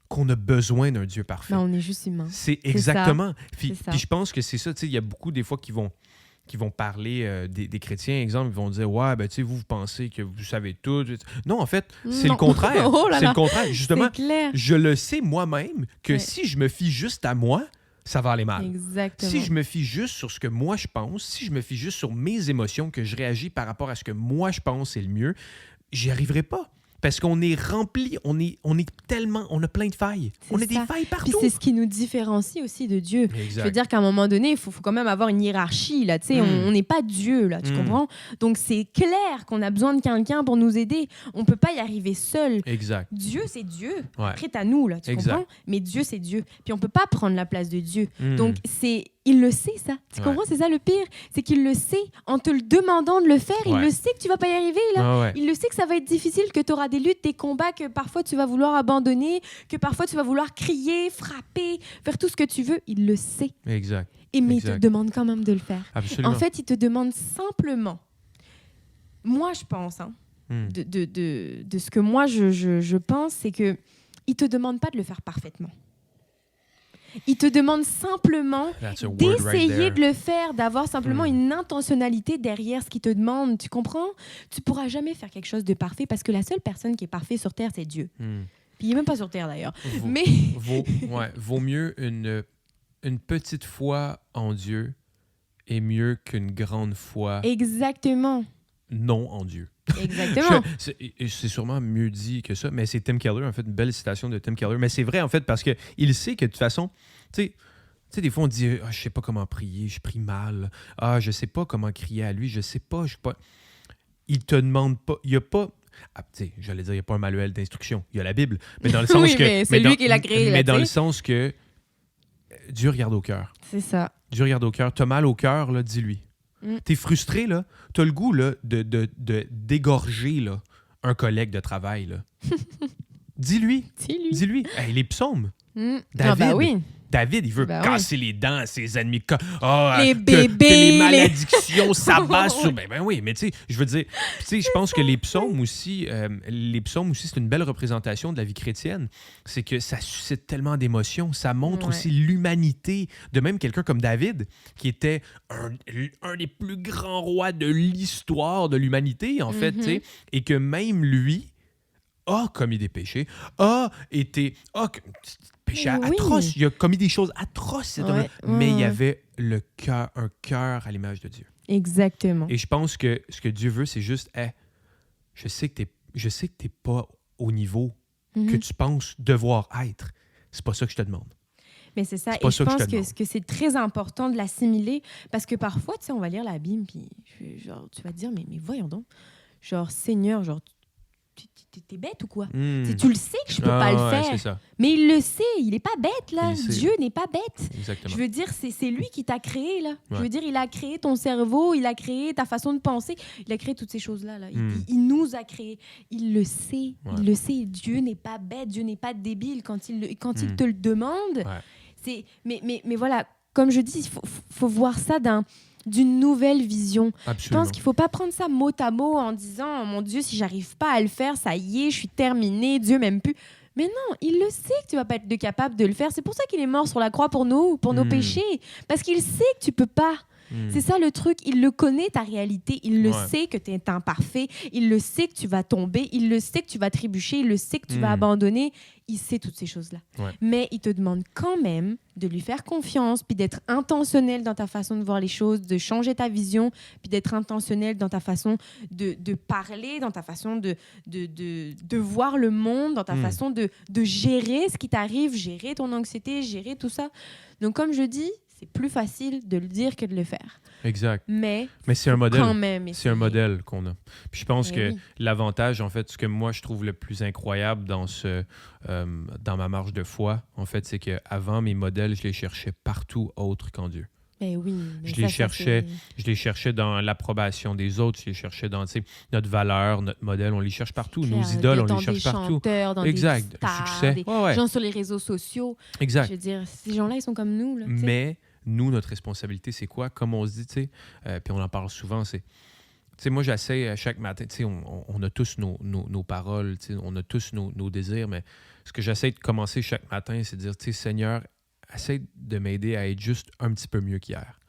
qu'on a besoin d'un Dieu parfait. Non, on est juste humain. C'est exactement. Puis je pense que c'est ça, tu sais, il y a beaucoup des fois qui vont parler des chrétiens, exemple, ils vont dire, ouais, ben tu sais, vous pensez que vous savez tout. Non, en fait, c'est le contraire. Oh là là. C'est le contraire. Justement, clair. je le sais moi-même que si je me fie juste à moi, ça va aller mal. Exactement. Si je me fie juste sur ce que moi je pense, si je me fie juste sur mes émotions, que je réagis par rapport à ce que moi je pense est le mieux, j'y arriverai pas. Parce qu'on est rempli, on est tellement, on a plein de failles. On a des failles partout. Puis c'est ce qui nous différencie aussi de Dieu. Exact. Je veux dire qu'à un moment donné, il faut quand même avoir une hiérarchie. Là, on n'est pas Dieu, là, tu comprends? Donc c'est clair qu'on a besoin de quelqu'un pour nous aider. On ne peut pas y arriver seul. Exact. Dieu, c'est Dieu. Ouais. Après, à nous, là, tu comprends? Mais Dieu, c'est Dieu. Puis on ne peut pas prendre la place de Dieu. Donc il le sait, ça. Tu comprends? C'est ça le pire. C'est qu'il le sait. En te le demandant de le faire, il le sait que tu ne vas pas y arriver. Là. Il le sait que ça va être difficile, que tu auras des luttes, des combats, que parfois tu vas vouloir abandonner, que parfois tu vas vouloir crier, frapper, faire tout ce que tu veux. Il le sait. Exact. Mais il te demande quand même de le faire. Absolument. En fait, il te demande simplement... Moi, je pense, de ce que moi, je pense, c'est qu'il ne te demande pas de le faire parfaitement. Il te demande simplement d'essayer de le faire, d'avoir simplement une intentionnalité derrière ce qu'il te demande. Tu comprends? Tu ne pourras jamais faire quelque chose de parfait parce que la seule personne qui est parfaite sur Terre, c'est Dieu. Puis il n'est même pas sur Terre, d'ailleurs. Vaut mieux une petite foi en Dieu est mieux qu'une grande foi non en Dieu. Exactement. C'est sûrement mieux dit que ça, mais c'est Tim Keller, en fait, une belle citation de Tim Keller. Mais c'est vrai, en fait, parce qu'il sait que de toute façon, tu sais, des fois, on dit je sais pas comment prier, je prie mal. Je sais pas comment crier à lui, je sais pas. Il te demande pas, il y a pas. J'allais dire, il n'y a pas un manuel d'instruction. Il y a la Bible. Mais dans le sens que. Mais c'est lui qui l'a créé. Mais dans le sens que Dieu regarde au cœur. C'est ça. Dieu regarde au cœur. T'as mal au cœur, là, dis-lui. T'es frustré, là. T'as le goût, là, de d'égorger, là, un collègue de travail, là. Dis-lui. Dis-lui. Hey, les psaumes. Ah David. bah oui. David, il veut casser les dents à ses ennemis. Les que bébés, les malédictions s'abattent sur... Ben oui, mais tu sais, je veux dire... Tu sais, je pense que les psaumes aussi, c'est une belle représentation de la vie chrétienne. C'est que ça suscite tellement d'émotions. Ça montre aussi l'humanité de même quelqu'un comme David, qui était un des plus grands rois de l'histoire de l'humanité, en fait, tu sais, et que même lui a commis des péchés, péché atroce. Il a commis des choses atroces, cet homme-là. Mais il y avait un cœur à l'image de Dieu. Exactement. Et je pense que ce que Dieu veut, c'est juste, je sais que t'es pas au niveau que tu penses devoir être. C'est pas ça que je te demande. Mais c'est ça. Et je pense que c'est très important de l'assimiler parce que parfois, tu sais, on va lire la Bible, puis genre, tu vas te dire, mais voyons donc, genre, Seigneur, genre, t'es bête ou quoi? Tu le sais que je peux pas le faire. C'est ça. Mais il le sait, il est pas bête, là. Dieu n'est pas bête. Exactement. Je veux dire, c'est lui qui t'a créé, là. Ouais. Je veux dire, il a créé ton cerveau, il a créé ta façon de penser, il a créé toutes ces choses-là. Là. Il nous a créés. Il le sait. Ouais. Il le sait. Dieu n'est pas bête, Dieu n'est pas débile quand il te le demande. Ouais. Mais voilà, comme je dis, il faut voir ça d'une nouvelle vision. Absolument. Je pense qu'il ne faut pas prendre ça mot à mot en disant « Mon Dieu, si j'arrive pas à le faire, ça y est, je suis terminée, Dieu m'aime plus. » Mais non, il le sait que tu vas pas être capable de le faire. C'est pour ça qu'il est mort sur la croix pour nous, pour nos péchés. Parce qu'il sait que tu peux pas. C'est ça le truc. Il le connaît, ta réalité. Il le sait que tu es imparfait. Il le sait que tu vas tomber. Il le sait que tu vas trébucher. Il le sait que tu vas abandonner. Il sait toutes ces choses-là. Ouais. Mais il te demande quand même de lui faire confiance, puis d'être intentionnel dans ta façon de voir les choses, de changer ta vision, puis d'être intentionnel dans ta façon de parler, dans ta façon de voir le monde, dans ta façon de gérer ce qui t'arrive, gérer ton anxiété, gérer tout ça. Donc, comme je dis, c'est plus facile de le dire que de le faire. Exact. Mais c'est un modèle. Quand même c'est un modèle qu'on a. Puis je pense que l'avantage, en fait, ce que moi je trouve le plus incroyable dans ma marche de foi, en fait, c'est qu'avant, mes modèles, je les cherchais partout autre qu'en Dieu. Mais oui. Je les cherchais dans l'approbation des autres, je les cherchais dans notre valeur, notre modèle, on les cherche partout. Nos idoles, on les cherche partout. Chanteurs, dans exact. Des stars, succès. Des gens sur les réseaux sociaux. Exact. Je veux dire, ces gens-là, ils sont comme nous. Là, mais nous, notre responsabilité, c'est quoi? Comme on se dit, tu sais, puis on en parle souvent, c'est... Tu sais, moi, j'essaie chaque matin, tu sais, on a tous nos paroles, tu sais, on a tous nos désirs, mais ce que j'essaie de commencer chaque matin, c'est de dire, tu sais, Seigneur, essaie de m'aider à être juste un petit peu mieux qu'hier.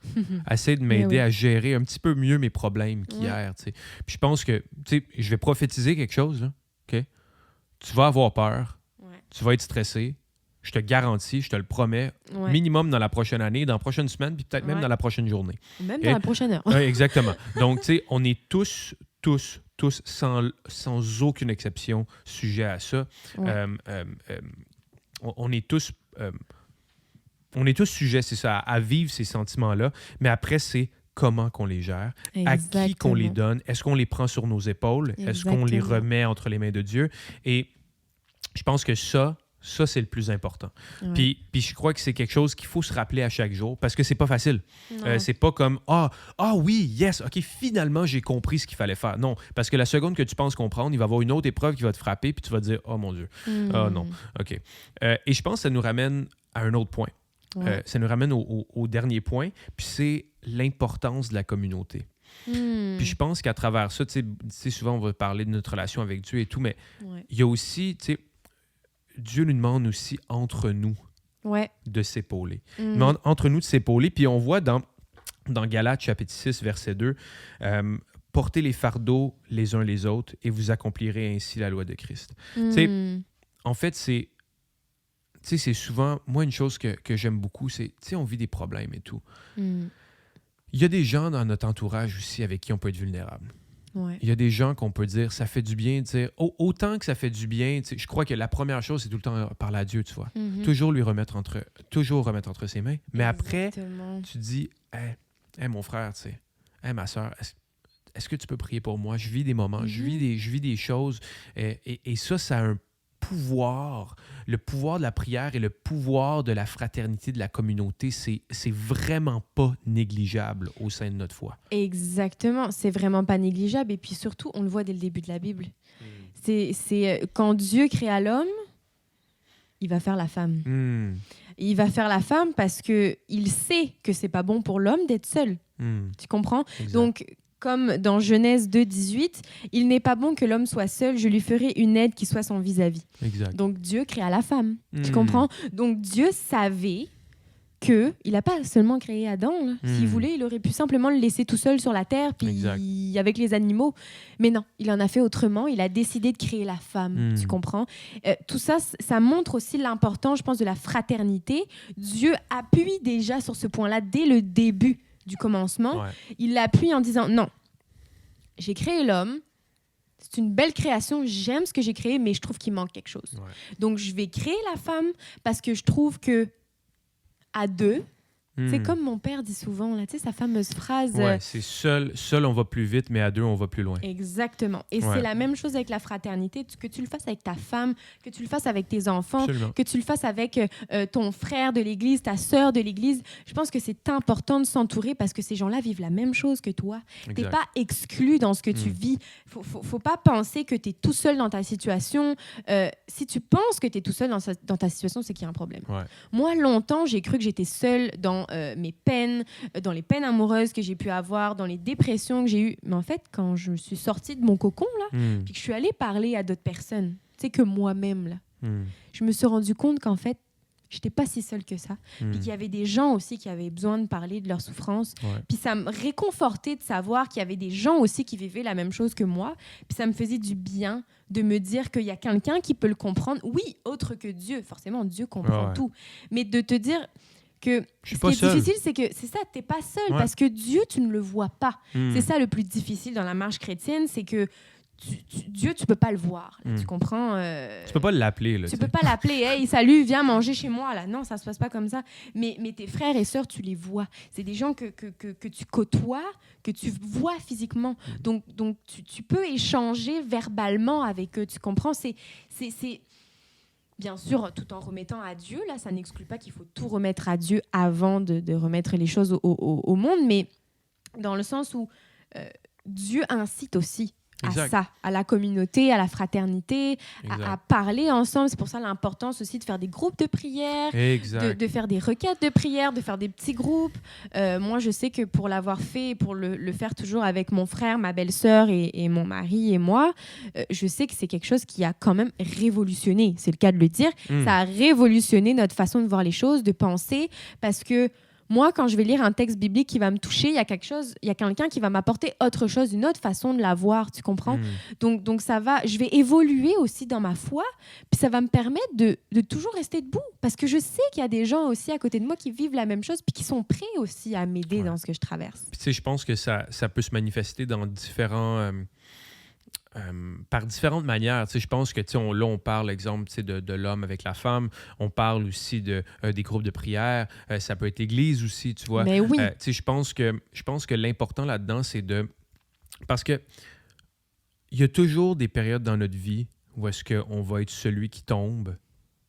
Essaie de m'aider à gérer un petit peu mieux mes problèmes qu'hier, tu sais. Puis je pense que, tu sais, je vais prophétiser quelque chose, là, OK? Tu vas avoir peur, tu vas être stressé, je te garantis, je te le promets, minimum dans la prochaine année, dans la prochaine semaine, puis peut-être même dans la prochaine journée. Même dans la prochaine heure. Exactement. Donc, tu sais, on est tous, sans aucune exception, sujets à ça. On est tous... on est tous sujets, c'est ça, à vivre ces sentiments-là. Mais après, c'est comment qu'on les gère, à qui qu'on les donne, est-ce qu'on les prend sur nos épaules, est-ce qu'on les remet entre les mains de Dieu. Et je pense que ça c'est le plus important. Puis je crois que c'est quelque chose qu'il faut se rappeler à chaque jour parce que c'est pas facile. C'est pas comme oui, yes, OK, finalement, j'ai compris ce qu'il fallait faire. Non, parce que la seconde que tu penses comprendre, il va y avoir une autre épreuve qui va te frapper puis tu vas te dire « Oh mon Dieu, non, OK. » Et je pense que ça nous ramène à un autre point. Ça nous ramène au dernier point, puis c'est l'importance de la communauté. Puis je pense qu'à travers ça, tu sais, souvent on va parler de notre relation avec Dieu et tout, mais il y a aussi, tu sais, Dieu nous demande aussi entre nous de s'épauler. Il demande entre nous de s'épauler, puis on voit dans Galates chapitre 6, verset 2, portez les fardeaux les uns les autres et vous accomplirez ainsi la loi de Christ. Tu sais, en fait, c'est souvent, moi, une chose que j'aime beaucoup, c'est, tu sais, on vit des problèmes et tout. Il y a des gens dans notre entourage aussi avec qui on peut être vulnérable. Il y a des gens qu'on peut dire, ça fait du bien de dire, autant que ça fait du bien, je crois que la première chose, c'est tout le temps parler à Dieu, tu vois. Toujours remettre entre ses mains. Mais après, tu dis, hey, mon frère, tu sais, hey, ma soeur, est-ce que tu peux prier pour moi? Je vis des moments, je vis des choses. Et ça a un pouvoir de la prière et le pouvoir de la fraternité, de la communauté, c'est vraiment pas négligeable au sein de notre foi. Exactement, c'est vraiment pas négligeable. Et puis surtout, on le voit dès le début de la Bible. C'est quand Dieu créa l'homme, il va faire la femme. Il va faire la femme parce qu'il sait que c'est pas bon pour l'homme d'être seul. Tu comprends? Exact. Donc, comme dans Genèse 2,18, il n'est pas bon que l'homme soit seul, je lui ferai une aide qui soit son vis-à-vis. Exact. Donc, Dieu créa la femme. Tu comprends? Donc, Dieu savait qu'il n'a pas seulement créé Adam. Là. S'il voulait, il aurait pu simplement le laisser tout seul sur la terre, puis avec les animaux. Mais non, il en a fait autrement. Il a décidé de créer la femme. Tu comprends? Tout ça, ça montre aussi l'importance, je pense, de la fraternité. Dieu appuie déjà sur ce point-là dès le début du commencement. Ouais. Il l'appuie en disant, non, j'ai créé l'homme. C'est une belle création. J'aime ce que j'ai créé, mais je trouve qu'il manque quelque chose. Ouais. Donc, je vais créer la femme parce que je trouve que à deux, c'est comme mon père dit souvent, là, tu sais, sa fameuse phrase. Ouais, c'est seul on va plus vite, mais à deux, on va plus loin. Exactement. Et c'est la même chose avec la fraternité. Que tu le fasses avec ta femme, que tu le fasses avec tes enfants, Absolument. que tu le fasses avec ton frère de l'Église, ta sœur de l'Église. Je pense que c'est important de s'entourer parce que ces gens-là vivent la même chose que toi. Tu n'es pas exclu dans ce que tu vis. Faut pas penser que tu es tout seul dans ta situation. Si tu penses que tu es tout seul dans ta situation, c'est qu'il y a un problème. Ouais. Moi, longtemps, j'ai cru que j'étais seule dans mes peines, dans les peines amoureuses que j'ai pu avoir, dans les dépressions que j'ai eues. Mais en fait, quand je me suis sortie de mon cocon, là, puis que je suis allée parler à d'autres personnes, tu sais, que moi-même, là, je me suis rendu compte qu'en fait, j'étais pas si seule que ça. Puis qu'il y avait des gens aussi qui avaient besoin de parler de leur souffrance. Ouais. Puis ça me réconfortait de savoir qu'il y avait des gens aussi qui vivaient la même chose que moi. Puis ça me faisait du bien de me dire qu'il y a quelqu'un qui peut le comprendre. Oui, autre que Dieu. Forcément, Dieu comprend tout. Mais de te dire que ce qui est difficile, c'est que c'est ça, t'es pas seul parce que Dieu, tu ne le vois pas. C'est ça le plus difficile dans la marche chrétienne, c'est que Dieu, tu peux pas le voir. Là, tu comprends? Tu peux pas l'appeler. Là, tu peux pas l'appeler. Hey, salut, viens manger chez moi. Là. Non, ça se passe pas comme ça. Mais tes frères et sœurs, tu les vois. C'est des gens que tu côtoies, que tu vois physiquement. Donc tu peux échanger verbalement avec eux. Tu comprends? C'est bien sûr, tout en remettant à Dieu. Là, ça n'exclut pas qu'il faut tout remettre à Dieu avant de remettre les choses au monde. Mais dans le sens où Dieu incite aussi à ça, à la communauté, à la fraternité, à parler ensemble. C'est pour ça l'importance aussi de faire des groupes de prière, de faire des requêtes de prière, de faire des petits groupes. Moi, je sais que pour l'avoir fait, pour le faire toujours avec mon frère, ma belle-sœur et mon mari et moi, je sais que c'est quelque chose qui a quand même révolutionné, c'est le cas de le dire. Ça a révolutionné notre façon de voir les choses, de penser, parce que moi, quand je vais lire un texte biblique qui va me toucher, il y a quelqu'un qui va m'apporter autre chose, une autre façon de la voir, tu comprends? Donc ça va, je vais évoluer aussi dans ma foi, puis ça va me permettre de toujours rester debout, parce que je sais qu'il y a des gens aussi à côté de moi qui vivent la même chose, puis qui sont prêts aussi à m'aider dans ce que je traverse. Puis tu sais, je pense que ça peut se manifester dans par différentes manières. Tu sais, je pense que là, on parle, exemple, de l'homme avec la femme. On parle aussi des groupes de prière. Ça peut être l'Église aussi, tu vois. Mais oui. Tu sais, je pense que l'important là-dedans, c'est parce que il y a toujours des périodes dans notre vie où est-ce qu'on va être celui qui tombe,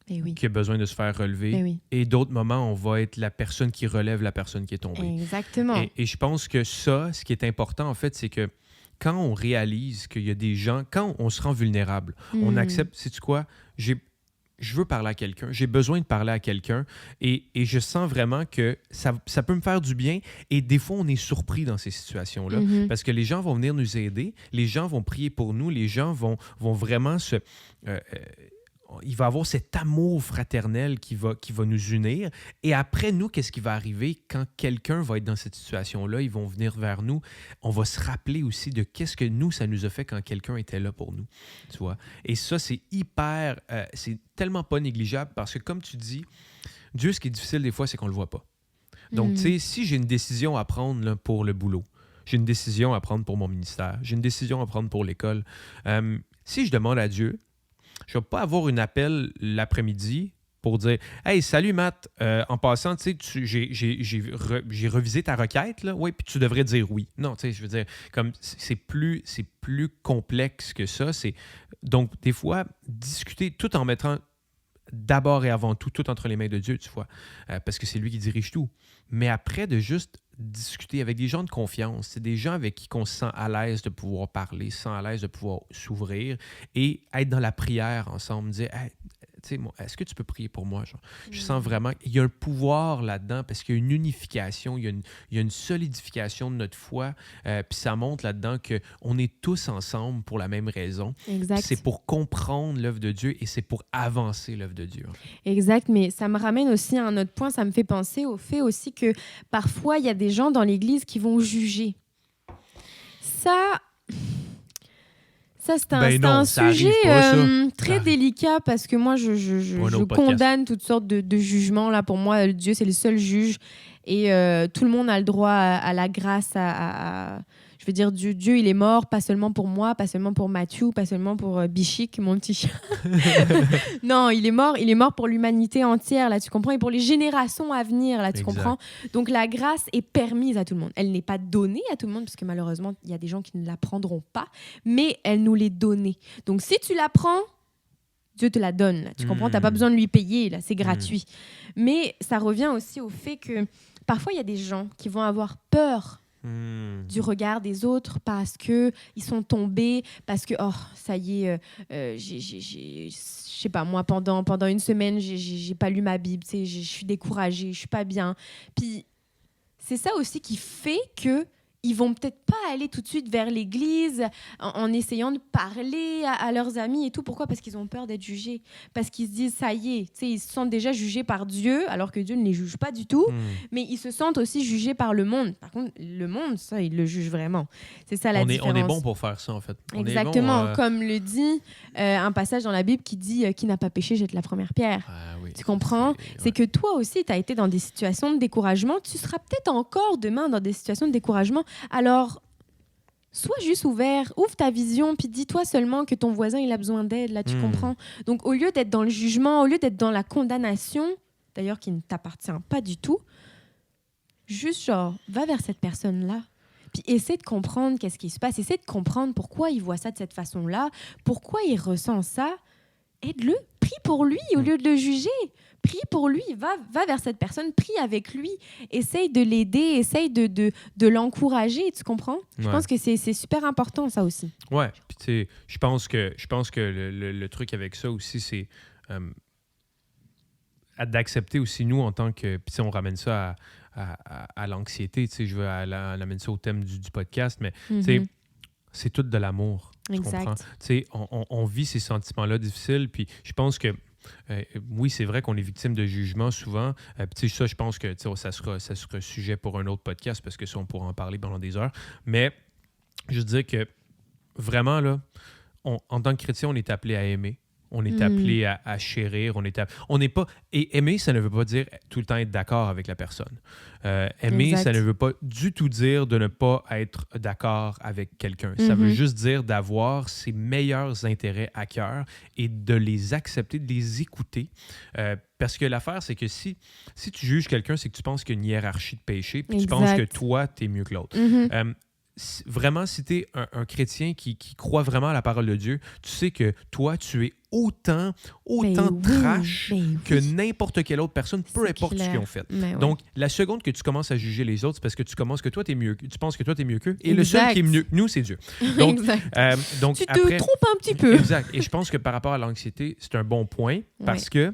qui a besoin de se faire relever. Et d'autres moments, on va être la personne qui relève la personne qui est tombée. Exactement. Et je pense que ça, ce qui est important, en fait, c'est que quand on réalise qu'il y a des gens, quand on se rend vulnérable, on accepte, sais-tu quoi, je veux parler à quelqu'un, j'ai besoin de parler à quelqu'un et je sens vraiment que ça peut me faire du bien et des fois, on est surpris dans ces situations-là parce que les gens vont venir nous aider, les gens vont prier pour nous, les gens vont vraiment il va y avoir cet amour fraternel qui va nous unir. Et après, nous, qu'est-ce qui va arriver quand quelqu'un va être dans cette situation-là? Ils vont venir vers nous. On va se rappeler aussi de qu'est-ce que nous, ça nous a fait quand quelqu'un était là pour nous. Tu vois? Et ça, c'est c'est tellement pas négligeable parce que, comme tu dis, Dieu, ce qui est difficile des fois, c'est qu'on le voit pas. Donc, tu sais, si j'ai une décision à prendre là, pour le boulot, j'ai une décision à prendre pour mon ministère, j'ai une décision à prendre pour l'école, si je demande à Dieu, je ne vais pas avoir un appel l'après-midi pour dire « Hey, salut Matt, en passant, tu sais, j'ai revisé ta requête, là, oui, puis tu devrais dire oui. » Non, tu sais, je veux dire, comme c'est plus complexe que ça. Donc, des fois, discuter tout en mettant d'abord et avant tout entre les mains de Dieu, tu vois, parce que c'est lui qui dirige tout. Mais après, de juste discuter avec des gens de confiance, c'est des gens avec qui on se sent à l'aise de pouvoir parler, se sent à l'aise de pouvoir s'ouvrir et être dans la prière ensemble, dire hey, tu sais, est-ce que tu peux prier pour moi? Genre, je sens vraiment qu'il y a un pouvoir là-dedans parce qu'il y a une unification, il y a une solidification de notre foi. Puis ça montre là-dedans qu'on est tous ensemble pour la même raison. Exact. C'est pour comprendre l'œuvre de Dieu et c'est pour avancer l'œuvre de Dieu. Exact, mais ça me ramène aussi à un autre point. Ça me fait penser au fait aussi que parfois, il y a des gens dans l'Église qui vont juger. Ça, c'est un sujet très délicat parce que moi, je condamne toutes sortes de jugements. Là, pour moi, Dieu, c'est le seul juge et tout le monde a le droit à la grâce. Je veux dire, Dieu, il est mort, pas seulement pour moi, pas seulement pour Mathieu, pas seulement pour Bichic, mon petit chien. Non, il est mort pour l'humanité entière, là, tu comprends, et pour les générations à venir, là, tu comprends. Donc, la grâce est permise à tout le monde. Elle n'est pas donnée à tout le monde, parce que malheureusement, il y a des gens qui ne la prendront pas, mais elle nous l'est donnée. Donc, si tu la prends, Dieu te la donne, là, tu comprends, tu n'as pas besoin de lui payer, là, c'est gratuit. Mais ça revient aussi au fait que parfois, il y a des gens qui vont avoir peur du regard des autres parce qu'ils sont tombés, parce que, oh, ça y est, je sais pas, moi, pendant une semaine, j'ai pas lu ma Bible, je suis découragée, je suis pas bien. Puis, c'est ça aussi qui fait que ils vont peut-être pas aller tout de suite vers l'église en essayant de parler à leurs amis et tout. Pourquoi? Parce qu'ils ont peur d'être jugés. Parce qu'ils se disent, ça y est, ils se sentent déjà jugés par Dieu, alors que Dieu ne les juge pas du tout. Mais ils se sentent aussi jugés par le monde. Par contre, le monde, ça, il le juge vraiment. C'est ça la différence. On est bon pour faire ça, en fait. Exactement. Bon, comme le dit un passage dans la Bible qui dit « Qui n'a pas péché, jette la première pierre ». Oui, tu comprends? C'est que toi aussi, tu as été dans des situations de découragement. Tu seras peut-être encore demain dans des situations de découragement. Alors, sois juste ouvert, ouvre ta vision, puis dis-toi seulement que ton voisin, il a besoin d'aide, là, tu comprends? Donc, au lieu d'être dans le jugement, au lieu d'être dans la condamnation, d'ailleurs qui ne t'appartient pas du tout, juste genre, va vers cette personne-là, puis essaie de comprendre qu'est-ce qui se passe, essaie de comprendre pourquoi il voit ça de cette façon-là, pourquoi il ressent ça, aide-le, prie pour lui au lieu de le juger. Prie pour lui, va vers cette personne, prie avec lui, essaye de l'aider, essaye de l'encourager, tu comprends? Je pense que c'est super important, ça aussi. Ouais, puis tu sais, je pense que le truc avec ça aussi, c'est d'accepter aussi, nous, en tant que... Puis on ramène ça à l'anxiété, tu sais, je veux amener ça au thème du podcast, mais tu sais, c'est tout de l'amour, tu comprends? Tu sais, on vit ces sentiments-là difficiles, puis je pense que oui, c'est vrai qu'on est victime de jugement souvent. Ça, je pense que ça sera sujet pour un autre podcast parce que ça, on pourra en parler pendant des heures. Mais je veux dire que vraiment, là, en tant que chrétien, on est appelé à aimer. On est appelé à chérir. On n'est pas... Et aimer, ça ne veut pas dire tout le temps être d'accord avec la personne. Aimer, ça ne veut pas du tout dire de ne pas être d'accord avec quelqu'un. Ça veut juste dire d'avoir ses meilleurs intérêts à cœur et de les accepter, de les écouter. Parce que l'affaire, c'est que si tu juges quelqu'un, c'est que tu penses qu'il y a une hiérarchie de péché, puis tu penses que toi, tu es mieux que l'autre. Vraiment, si tu es un chrétien qui croit vraiment à la parole de Dieu, tu sais que toi, tu es autant trash que n'importe quelle autre personne, peu importe ce qu'ils ont fait. Donc, la seconde que tu commences à juger les autres, c'est parce que tu penses que toi, tu penses que toi, tu es mieux qu'eux. Et le seul qui est mieux que nous, c'est Dieu. Donc, tu te trompes un petit peu. Exact. Et je pense que par rapport à l'anxiété, c'est un bon point parce que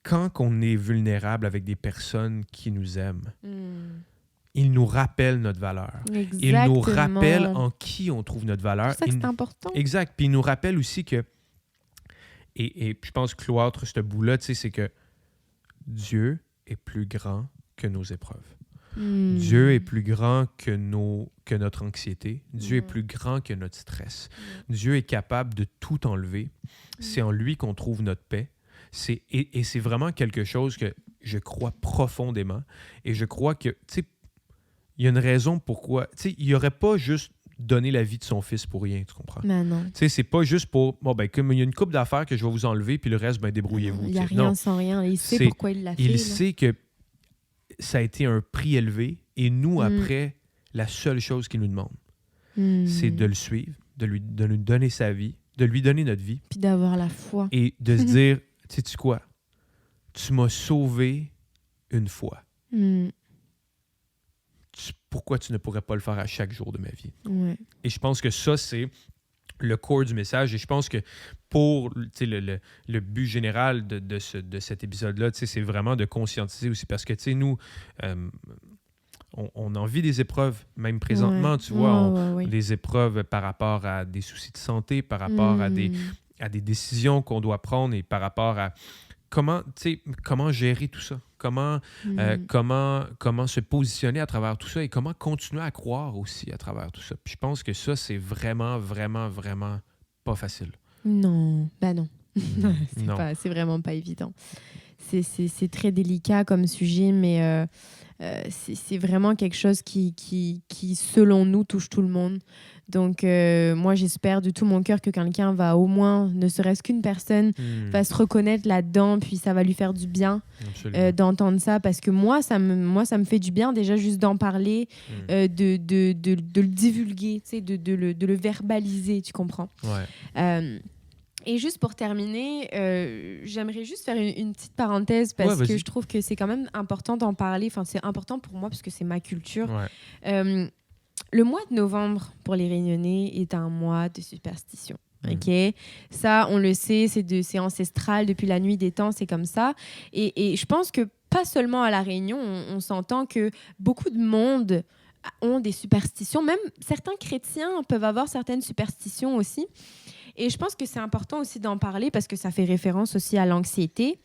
quand on est vulnérable avec des personnes qui nous aiment, il nous rappelle notre valeur. Exactement. Il nous rappelle en qui on trouve notre valeur. C'est ça que c'est important. Exact. Puis il nous rappelle aussi que, et je pense que cloître ce bout-là, c'est que Dieu est plus grand que nos épreuves. Dieu est plus grand que notre anxiété. Dieu est plus grand que notre stress. Dieu est capable de tout enlever. C'est en lui qu'on trouve notre paix. Et c'est vraiment quelque chose que je crois profondément. Et je crois que, il y a une raison pourquoi. Il n'y aurait pas juste donner la vie de son fils pour rien, tu comprends? Mais non. Tu sais, c'est pas juste pour, bon, ben, comme il y a une couple d'affaires que je vais vous enlever, puis le reste, ben, débrouillez-vous. Il n'y a tu sais. rien Non, sans rien. Il sait c'est- pourquoi il l'a fait. il là. sait que ça a été un prix élevé, et nous, après, la seule chose qu'il nous demande, c'est de le suivre, de lui donner sa vie, de lui donner notre vie, Puis d'avoir la foi. et de se dire, sais-tu quoi? Tu m'as sauvé une fois. Mm. Pourquoi tu ne pourrais pas le faire à chaque jour de ma vie? Ouais. Et je pense que ça, c'est le core du message. Et je pense que pour le but général de cet épisode-là, c'est vraiment de conscientiser aussi. Parce que nous, on en vit des épreuves, même présentement, tu vois, ouais. des épreuves par rapport à des soucis de santé, par rapport à des décisions qu'on doit prendre et par rapport à comment gérer tout ça, comment se positionner à travers tout ça et comment continuer à croire aussi à travers tout ça. Puis je pense que ça, c'est vraiment, vraiment, vraiment pas facile. Non, non. Non. C'est vraiment pas évident. C'est très délicat comme sujet, mais c'est vraiment quelque chose qui, selon nous, touche tout le monde. Donc, moi, j'espère de tout mon cœur que quelqu'un va au moins, ne serait-ce qu'une personne, va se reconnaître là-dedans, puis ça va lui faire du bien d'entendre ça, parce que moi, ça me fait du bien déjà juste d'en parler, de le divulguer, de le verbaliser, tu comprends? Ouais. Et juste pour terminer, j'aimerais juste faire une petite parenthèse parce que je trouve que c'est quand même important d'en parler. Enfin, c'est important pour moi parce que c'est ma culture. Ouais. Le mois de novembre pour les Réunionnais est un mois de superstition. Okay? Ça, on le sait, c'est ancestral depuis la nuit des temps, c'est comme ça. Et je pense que pas seulement à La Réunion, on s'entend que beaucoup de monde ont des superstitions. Même certains chrétiens peuvent avoir certaines superstitions aussi. Et je pense que c'est important aussi d'en parler parce que ça fait référence aussi à l'anxiété.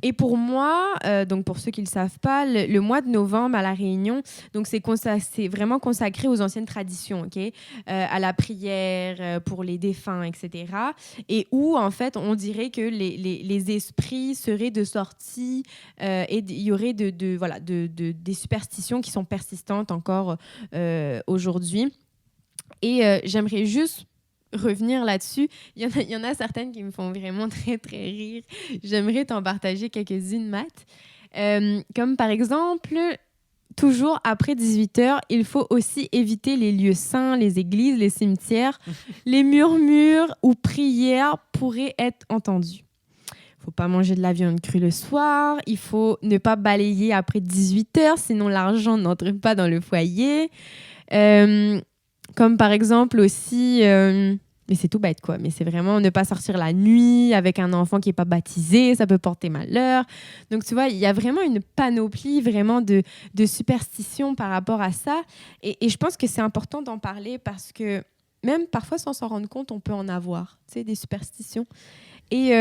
Et pour moi, donc pour ceux qui ne le savent pas, le mois de novembre à La Réunion, donc c'est vraiment consacré aux anciennes traditions, okay? À la prière, pour les défunts, etc. Et où, en fait, on dirait que les esprits seraient de sortie et il y aurait des superstitions qui sont persistantes encore aujourd'hui. Et j'aimerais juste revenir là-dessus. Il y en a certaines qui me font vraiment très, très rire. J'aimerais t'en partager quelques-unes, Matt. Comme par exemple, toujours après 18h, il faut aussi éviter les lieux saints, les églises, les cimetières. Les murmures ou prières pourraient être entendus. Il ne faut pas manger de la viande crue le soir. Il faut ne pas balayer après 18h, sinon l'argent n'entre pas dans le foyer. Comme par exemple aussi, mais c'est tout bête quoi, mais c'est vraiment ne pas sortir la nuit avec un enfant qui n'est pas baptisé, ça peut porter malheur. Donc tu vois, il y a vraiment une panoplie vraiment de superstitions par rapport à ça. Et je pense que c'est important d'en parler parce que même parfois sans s'en rendre compte, on peut en avoir, tu sais, des superstitions. Et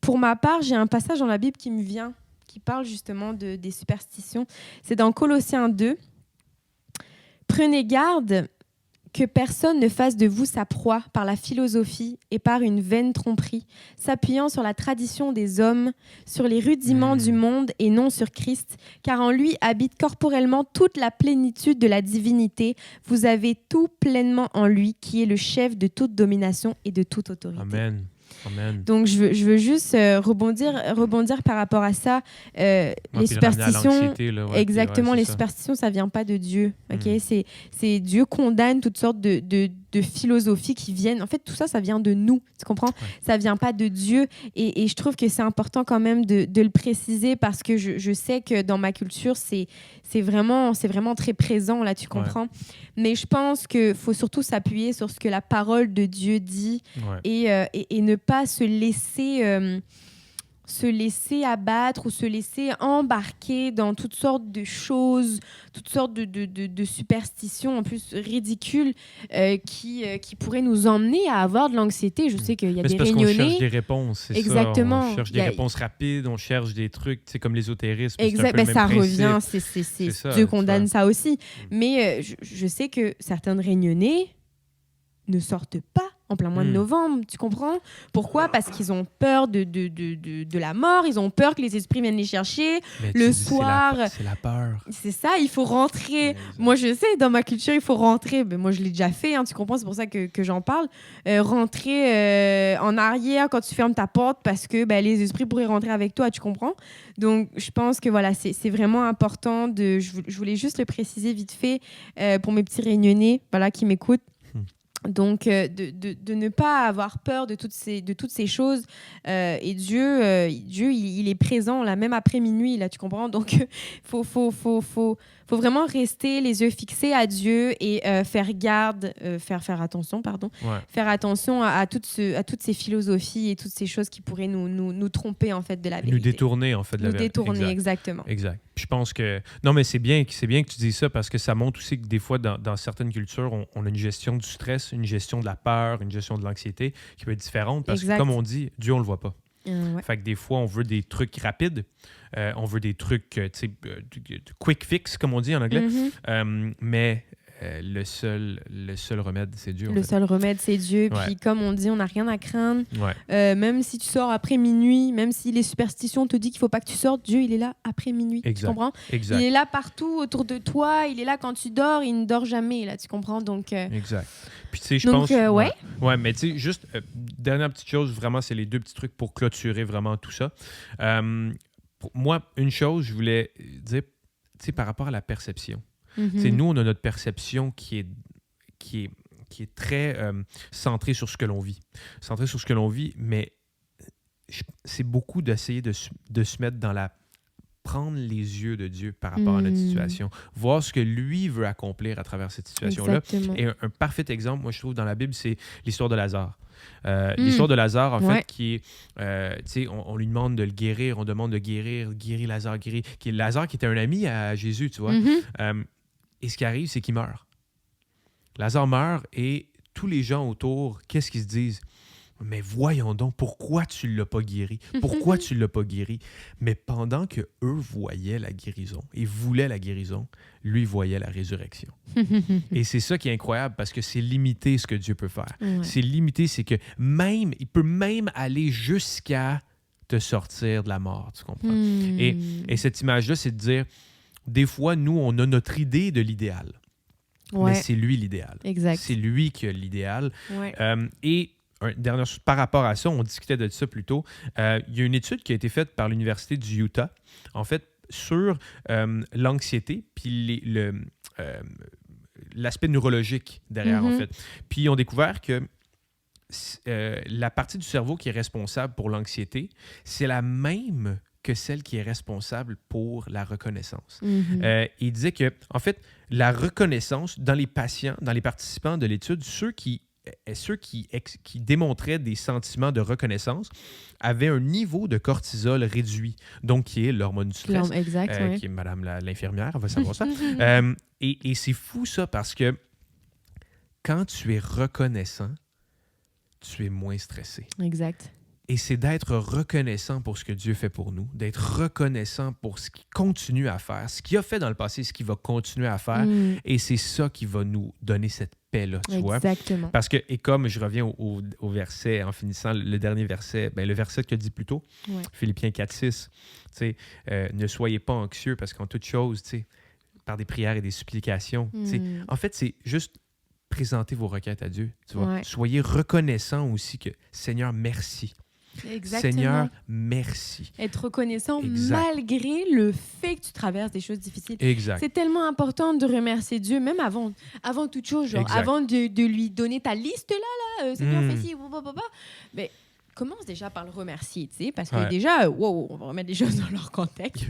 pour ma part, j'ai un passage dans la Bible qui me vient, qui parle justement des superstitions. C'est dans Colossiens 2. Prenez garde que personne ne fasse de vous sa proie par la philosophie et par une vaine tromperie, s'appuyant sur la tradition des hommes, sur les rudiments du monde et non sur Christ, car en lui habite corporellement toute la plénitude de la divinité. Vous avez tout pleinement en lui, qui est le chef de toute domination et de toute autorité. Amen. Amen. Donc, je veux juste rebondir par rapport à ça. Les superstitions, exactement, les superstitions, ça ne vient pas de Dieu. Okay? C'est Dieu condamne toutes sortes de philosophies qui viennent. En fait, tout ça, ça vient de nous. Tu comprends? Ouais. Ça ne vient pas de Dieu. Et je trouve que c'est important quand même de le préciser parce que je sais que dans ma culture, c'est vraiment très présent, là, tu comprends? Ouais. Mais je pense qu'il faut surtout s'appuyer sur ce que la parole de Dieu dit et ne pas se laisser abattre ou se laisser embarquer dans toutes sortes de choses, toutes sortes de superstitions en plus ridicules qui pourraient nous emmener à avoir de l'anxiété. Je sais qu'il y a des Réunionnais... On cherche des réponses, c'est exactement. Ça. On cherche des réponses rapides, on cherche des trucs, c'est comme l'ésotérisme. Exact, c'est un peu le même principe. C'est ça, Dieu condamne ça aussi. Mais je sais que certaines Réunionnais ne sortent pas en plein mois de novembre, tu comprends? Pourquoi? Parce qu'ils ont peur de la mort, ils ont peur que les esprits viennent les chercher. Mais le soir... C'est la peur. C'est ça, il faut rentrer. Moi, je sais, dans ma culture, il faut rentrer. Ben, moi, je l'ai déjà fait, hein, tu comprends? C'est pour ça que j'en parle. Rentrer en arrière quand tu fermes ta porte parce que les esprits pourraient rentrer avec toi, tu comprends? Donc, je pense que voilà, c'est vraiment important. Je voulais juste le préciser vite fait pour mes petits Réunionnais qui m'écoutent. Donc, de ne pas avoir peur de toutes ces choses. Et Dieu, il est présent, là, même après minuit, là, tu comprends? Donc, il faut vraiment rester les yeux fixés à Dieu et faire attention, faire attention à toutes ces philosophies et toutes ces choses qui pourraient nous tromper, en fait, de la vérité. Nous détourner, en fait, de la vérité. Nous détourner, exactement. Exact. Puis je pense que... Non, mais c'est bien que tu dis ça parce que ça montre aussi que des fois, dans certaines cultures, on a une gestion du stress, une gestion de la peur, une gestion de l'anxiété qui peut être différente parce que, comme on dit, Dieu, on le voit pas. Ouais. Fait que des fois, on veut des trucs rapides. On veut des trucs, quick fix, comme on dit en anglais. Mais le seul remède, c'est Dieu. Le seul remède, c'est Dieu. Ouais. Puis comme on dit, on n'a rien à craindre. Ouais. Même si tu sors après minuit, même si les superstitions te disent qu'il ne faut pas que tu sortes, Dieu, il est là après minuit. Exact. Tu comprends? Exact. Il est là partout autour de toi. Il est là quand tu dors. Il ne dort jamais, là, tu comprends? Donc, Exact. Puis tu sais, je donc, pense... ouais. Ouais, mais tu sais, juste, dernière petite chose, vraiment, c'est les deux petits trucs pour clôturer vraiment tout ça. Pour moi, une chose, je voulais dire, tu sais, par rapport à la perception. Mm-hmm. Nous, on a notre perception qui est très centrée sur ce que l'on vit. Centrée sur ce que l'on vit, mais c'est beaucoup d'essayer de se mettre dans prendre les yeux de Dieu par rapport à notre situation. Voir ce que lui veut accomplir à travers cette situation-là. Exactement. Et un parfait exemple, moi, je trouve, dans la Bible, c'est l'histoire de Lazare. L'histoire de Lazare, en fait, qui est... tu sais, on lui demande de le guérir, on demande de guérir Lazare, Lazare qui était un ami à Jésus, tu vois. Et ce qui arrive, c'est qu'il meurt. Lazare meurt et tous les gens autour, qu'est-ce qu'ils se disent? Mais voyons donc, pourquoi tu ne l'as pas guéri? Pourquoi tu ne l'as pas guéri? Mais pendant qu'eux voyaient la guérison et voulaient la guérison, lui voyait la résurrection. Et c'est ça qui est incroyable parce que c'est limité ce que Dieu peut faire. Ouais. C'est limité, c'est que il peut même aller jusqu'à te sortir de la mort, tu comprends? Et cette image-là, c'est de dire, des fois, nous, on a notre idée de l'idéal. Ouais. Mais c'est lui l'idéal. Exact. C'est lui qui a l'idéal. Ouais. Et dernière chose, par rapport à ça, on discutait de ça plus tôt. Il y a une étude qui a été faite par l'Université du Utah, en fait, sur l'anxiété puis l'aspect neurologique derrière, en fait. Puis ils ont découvert que la partie du cerveau qui est responsable pour l'anxiété, c'est la même que celle qui est responsable pour la reconnaissance. Il disait que, en fait, la reconnaissance dans les patients, dans les participants de l'étude, ceux qui démontraient des sentiments de reconnaissance avaient un niveau de cortisol réduit, donc qui est l'hormone du stress, Exact, qui est madame l'infirmière, elle va savoir ça. Et c'est fou ça, parce que quand tu es reconnaissant, tu es moins stressé. Exact. Et c'est d'être reconnaissant pour ce que Dieu fait pour nous, d'être reconnaissant pour ce qu'il continue à faire, ce qu'il a fait dans le passé, ce qu'il va continuer à faire. Et c'est ça qui va nous donner cette paix-là, tu vois. Exactement. Parce que, et comme je reviens au verset, en finissant le dernier verset, le verset que tu as dit plus tôt, Philippiens 4,6, tu sais, ne soyez pas anxieux parce qu'en toute chose, tu sais, par des prières et des supplications, tu sais, en fait, c'est juste présenter vos requêtes à Dieu, tu vois. Ouais. Soyez reconnaissant aussi que, Seigneur, merci. Exactement. Seigneur, merci. Être reconnaissant Exact. Malgré le fait que tu traverses des choses difficiles. Exact. C'est tellement important de remercier Dieu, même avant toute chose, genre Exact. avant de lui donner ta liste là, Seigneur, fais ci, mais commence déjà par le remercier, tu sais, parce que déjà, on va remettre les choses dans leur contexte.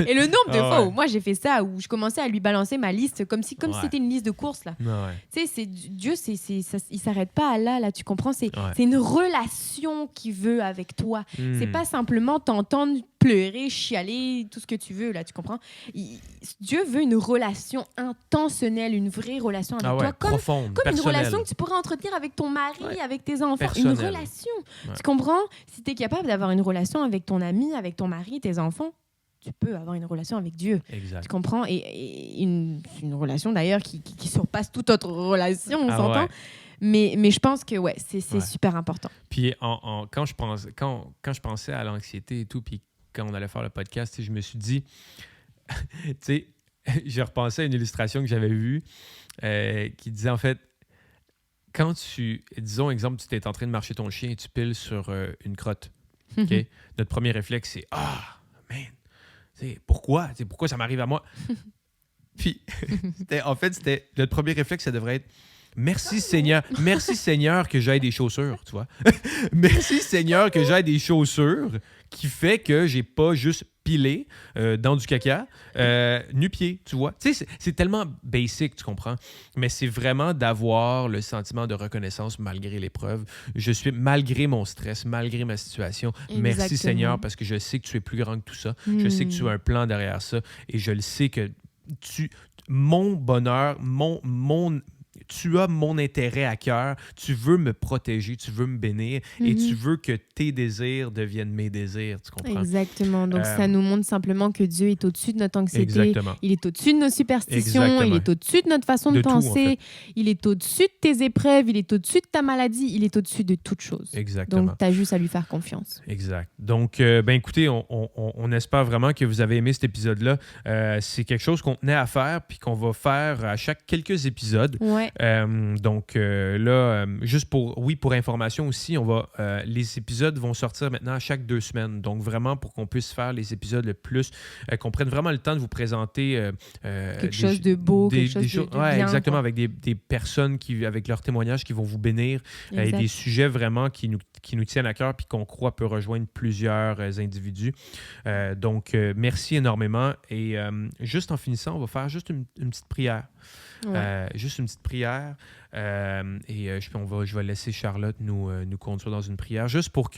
Et le nombre de fois où moi j'ai fait ça, où je commençais à lui balancer ma liste comme si c'était une liste de courses là. Tu sais, Dieu, il s'arrête pas à là, tu comprends? C'est une relation qu'il veut avec toi. C'est pas simplement t'entendre pleurer, chialer, tout ce que tu veux là, tu comprends? Dieu veut une relation intentionnelle, une vraie relation avec toi, profonde, comme une personnelle. relation que tu pourrais entretenir avec ton mari, avec tes enfants, Personnelle. une relation. Tu comprends? Si tu es capable d'avoir une relation avec ton ami, avec ton mari, tes enfants, tu peux avoir une relation avec Dieu. Exact. Tu comprends? Et une relation d'ailleurs qui surpasse toute autre relation, on s'entend. Mais je pense que ouais, c'est Ouais. super important. Puis quand je pensais à l'anxiété et tout, puis quand on allait faire le podcast, tu sais, je me suis dit, tu sais, j'ai repensé à une illustration que j'avais vue qui disait en fait, quand disons exemple, tu t'es en train de marcher ton chien et tu piles sur une crotte, OK? Notre premier réflexe, c'est ah, man, pourquoi? Pourquoi ça m'arrive à moi? Puis, c'était notre premier réflexe, ça devrait être merci Seigneur que j'aie des chaussures, tu vois. Merci Seigneur que j'aie des chaussures qui fait que j'ai pas juste pilé dans du caca nu-pied, tu vois. Tu sais, c'est tellement basic, tu comprends. Mais c'est vraiment d'avoir le sentiment de reconnaissance malgré l'épreuve. Je suis, malgré mon stress, malgré ma situation, merci Seigneur parce que je sais que tu es plus grand que tout ça. Je sais que tu as un plan derrière ça et je le sais que mon bonheur, tu as mon intérêt à cœur, tu veux me protéger, tu veux me bénir et tu veux que tes désirs deviennent mes désirs, tu comprends? Exactement. Donc, ça nous montre simplement que Dieu est au-dessus de notre anxiété. Exactement. Il est au-dessus de nos superstitions. Exactement. Il est au-dessus de notre façon de penser. Tout, en fait. Il est au-dessus de tes épreuves. Il est au-dessus de ta maladie. Il est au-dessus de toute chose. Exactement. Donc, tu as juste à lui faire confiance. Exact. Donc, écoutez, on espère vraiment que vous avez aimé cet épisode-là. C'est quelque chose qu'on tenait à faire puis qu'on va faire à chaque quelques épisodes. Ouais. Donc juste pour information aussi, les épisodes vont sortir maintenant à chaque 2 semaines. Donc vraiment pour qu'on puisse faire les épisodes le plus, qu'on prenne vraiment le temps de vous présenter quelque chose de beau, quelque chose de bien. Exactement, quoi. avec des personnes avec leurs témoignages qui vont vous bénir et des sujets vraiment qui nous tiennent à cœur puis qu'on croit peut rejoindre plusieurs individus. Donc merci énormément et juste en finissant, on va faire juste une petite prière. Ouais. Juste une petite prière je vais laisser Charlotte nous conduire dans une prière juste pour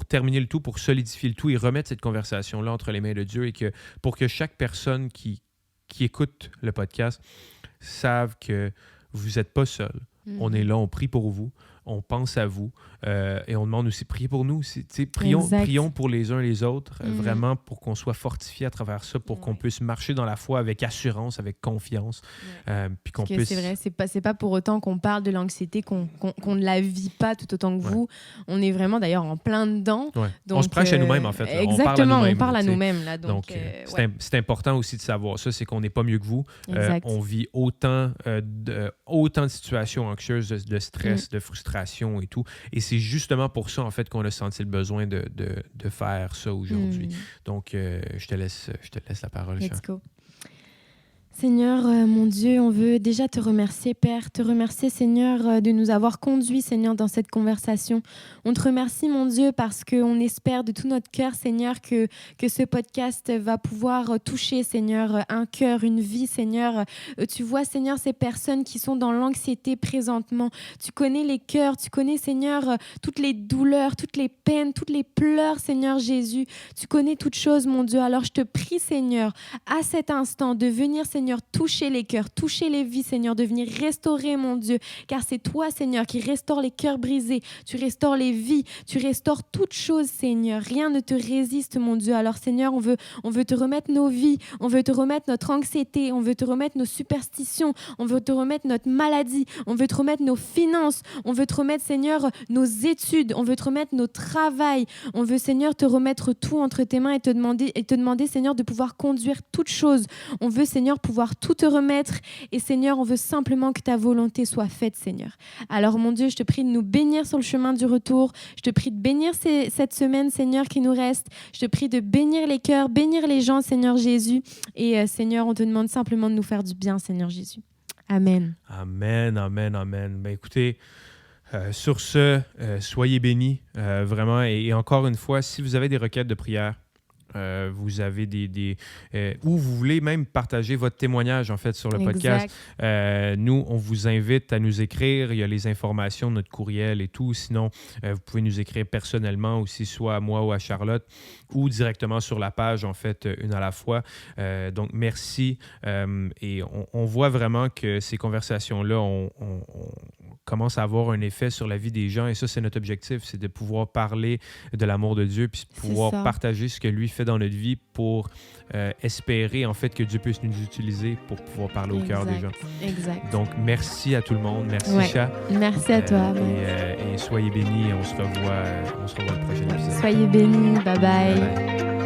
terminer le tout, pour solidifier le tout et remettre cette conversation-là entre les mains de Dieu et pour que chaque personne qui écoute le podcast sache que vous n'êtes pas seul. On est là, on prie pour vous, on pense à vous et on demande aussi, priez pour nous. Prions pour les uns et les autres, vraiment pour qu'on soit fortifiés à travers ça, pour qu'on puisse marcher dans la foi avec assurance, avec confiance. Puis qu'on puisse... C'est vrai, c'est pas pour autant qu'on parle de l'anxiété, qu'on ne la vit pas tout autant que vous. On est vraiment d'ailleurs en plein dedans. Ouais. Donc, on se prêche à nous-mêmes, en fait. Exactement, on parle à nous-mêmes. Là, donc, c'est important aussi de savoir ça, c'est qu'on n'est pas mieux que vous. On vit autant de situations anxieuses, de stress, de frustration et tout. Et c'est justement pour ça, en fait, qu'on a senti le besoin de faire ça aujourd'hui. Donc, je te laisse la parole, Let's go. Seigneur, mon Dieu, on veut déjà te remercier, Père, te remercier, Seigneur, de nous avoir conduits, Seigneur, dans cette conversation. On te remercie, mon Dieu, parce qu'on espère de tout notre cœur, Seigneur, que ce podcast va pouvoir toucher, Seigneur, un cœur, une vie, Seigneur. Tu vois, Seigneur, ces personnes qui sont dans l'anxiété présentement. Tu connais les cœurs, tu connais, Seigneur, toutes les douleurs, toutes les peines, toutes les pleurs, Seigneur Jésus. Tu connais toutes choses, mon Dieu. Alors, je te prie, Seigneur, à cet instant, de venir, Seigneur, toucher les cœurs, toucher les vies, Seigneur, de venir restaurer, mon Dieu, car c'est toi, Seigneur, qui restaure les cœurs brisés, tu restaures les vies, tu restaures toutes choses, Seigneur. Rien ne te résiste, mon Dieu. Alors, Seigneur, on veut te remettre nos vies, on veut te remettre notre anxiété, on veut te remettre nos superstitions, on veut te remettre notre maladie, on veut te remettre nos finances, on veut te remettre, Seigneur, nos études, on veut te remettre nos travails, on veut, Seigneur, te remettre tout entre tes mains et te demander, Seigneur, de pouvoir conduire toutes choses. On veut, Seigneur, pouvoir tout te remettre. Et Seigneur, on veut simplement que ta volonté soit faite, Seigneur. Alors, mon Dieu, je te prie de nous bénir sur le chemin du retour. Je te prie de bénir cette semaine, Seigneur, qui nous reste. Je te prie de bénir les cœurs, bénir les gens, Seigneur Jésus. Et Seigneur, on te demande simplement de nous faire du bien, Seigneur Jésus. Amen. Amen, amen, amen. Ben, écoutez, sur ce, soyez bénis, vraiment. Et encore une fois, si vous avez des requêtes de prière, vous avez ou vous voulez même partager votre témoignage en fait sur le podcast. Nous, on vous invite à nous écrire. Il y a les informations, notre courriel et tout. Sinon, vous pouvez nous écrire personnellement aussi, soit à moi ou à Charlotte, ou directement sur la page, en fait, une à la fois. Donc, merci. Et on voit vraiment que ces conversations-là, commence à avoir un effet sur la vie des gens. Et ça, c'est notre objectif, c'est de pouvoir parler de l'amour de Dieu, puis de pouvoir partager ce que lui fait dans notre vie pour espérer, en fait, que Dieu puisse nous utiliser pour pouvoir parler au cœur des gens. Exact. Donc, merci à tout le monde. Merci, Cha. Merci à toi. Et soyez bénis. On se revoit le prochain épisode. Soyez bénis. Bye bye. Bye bye.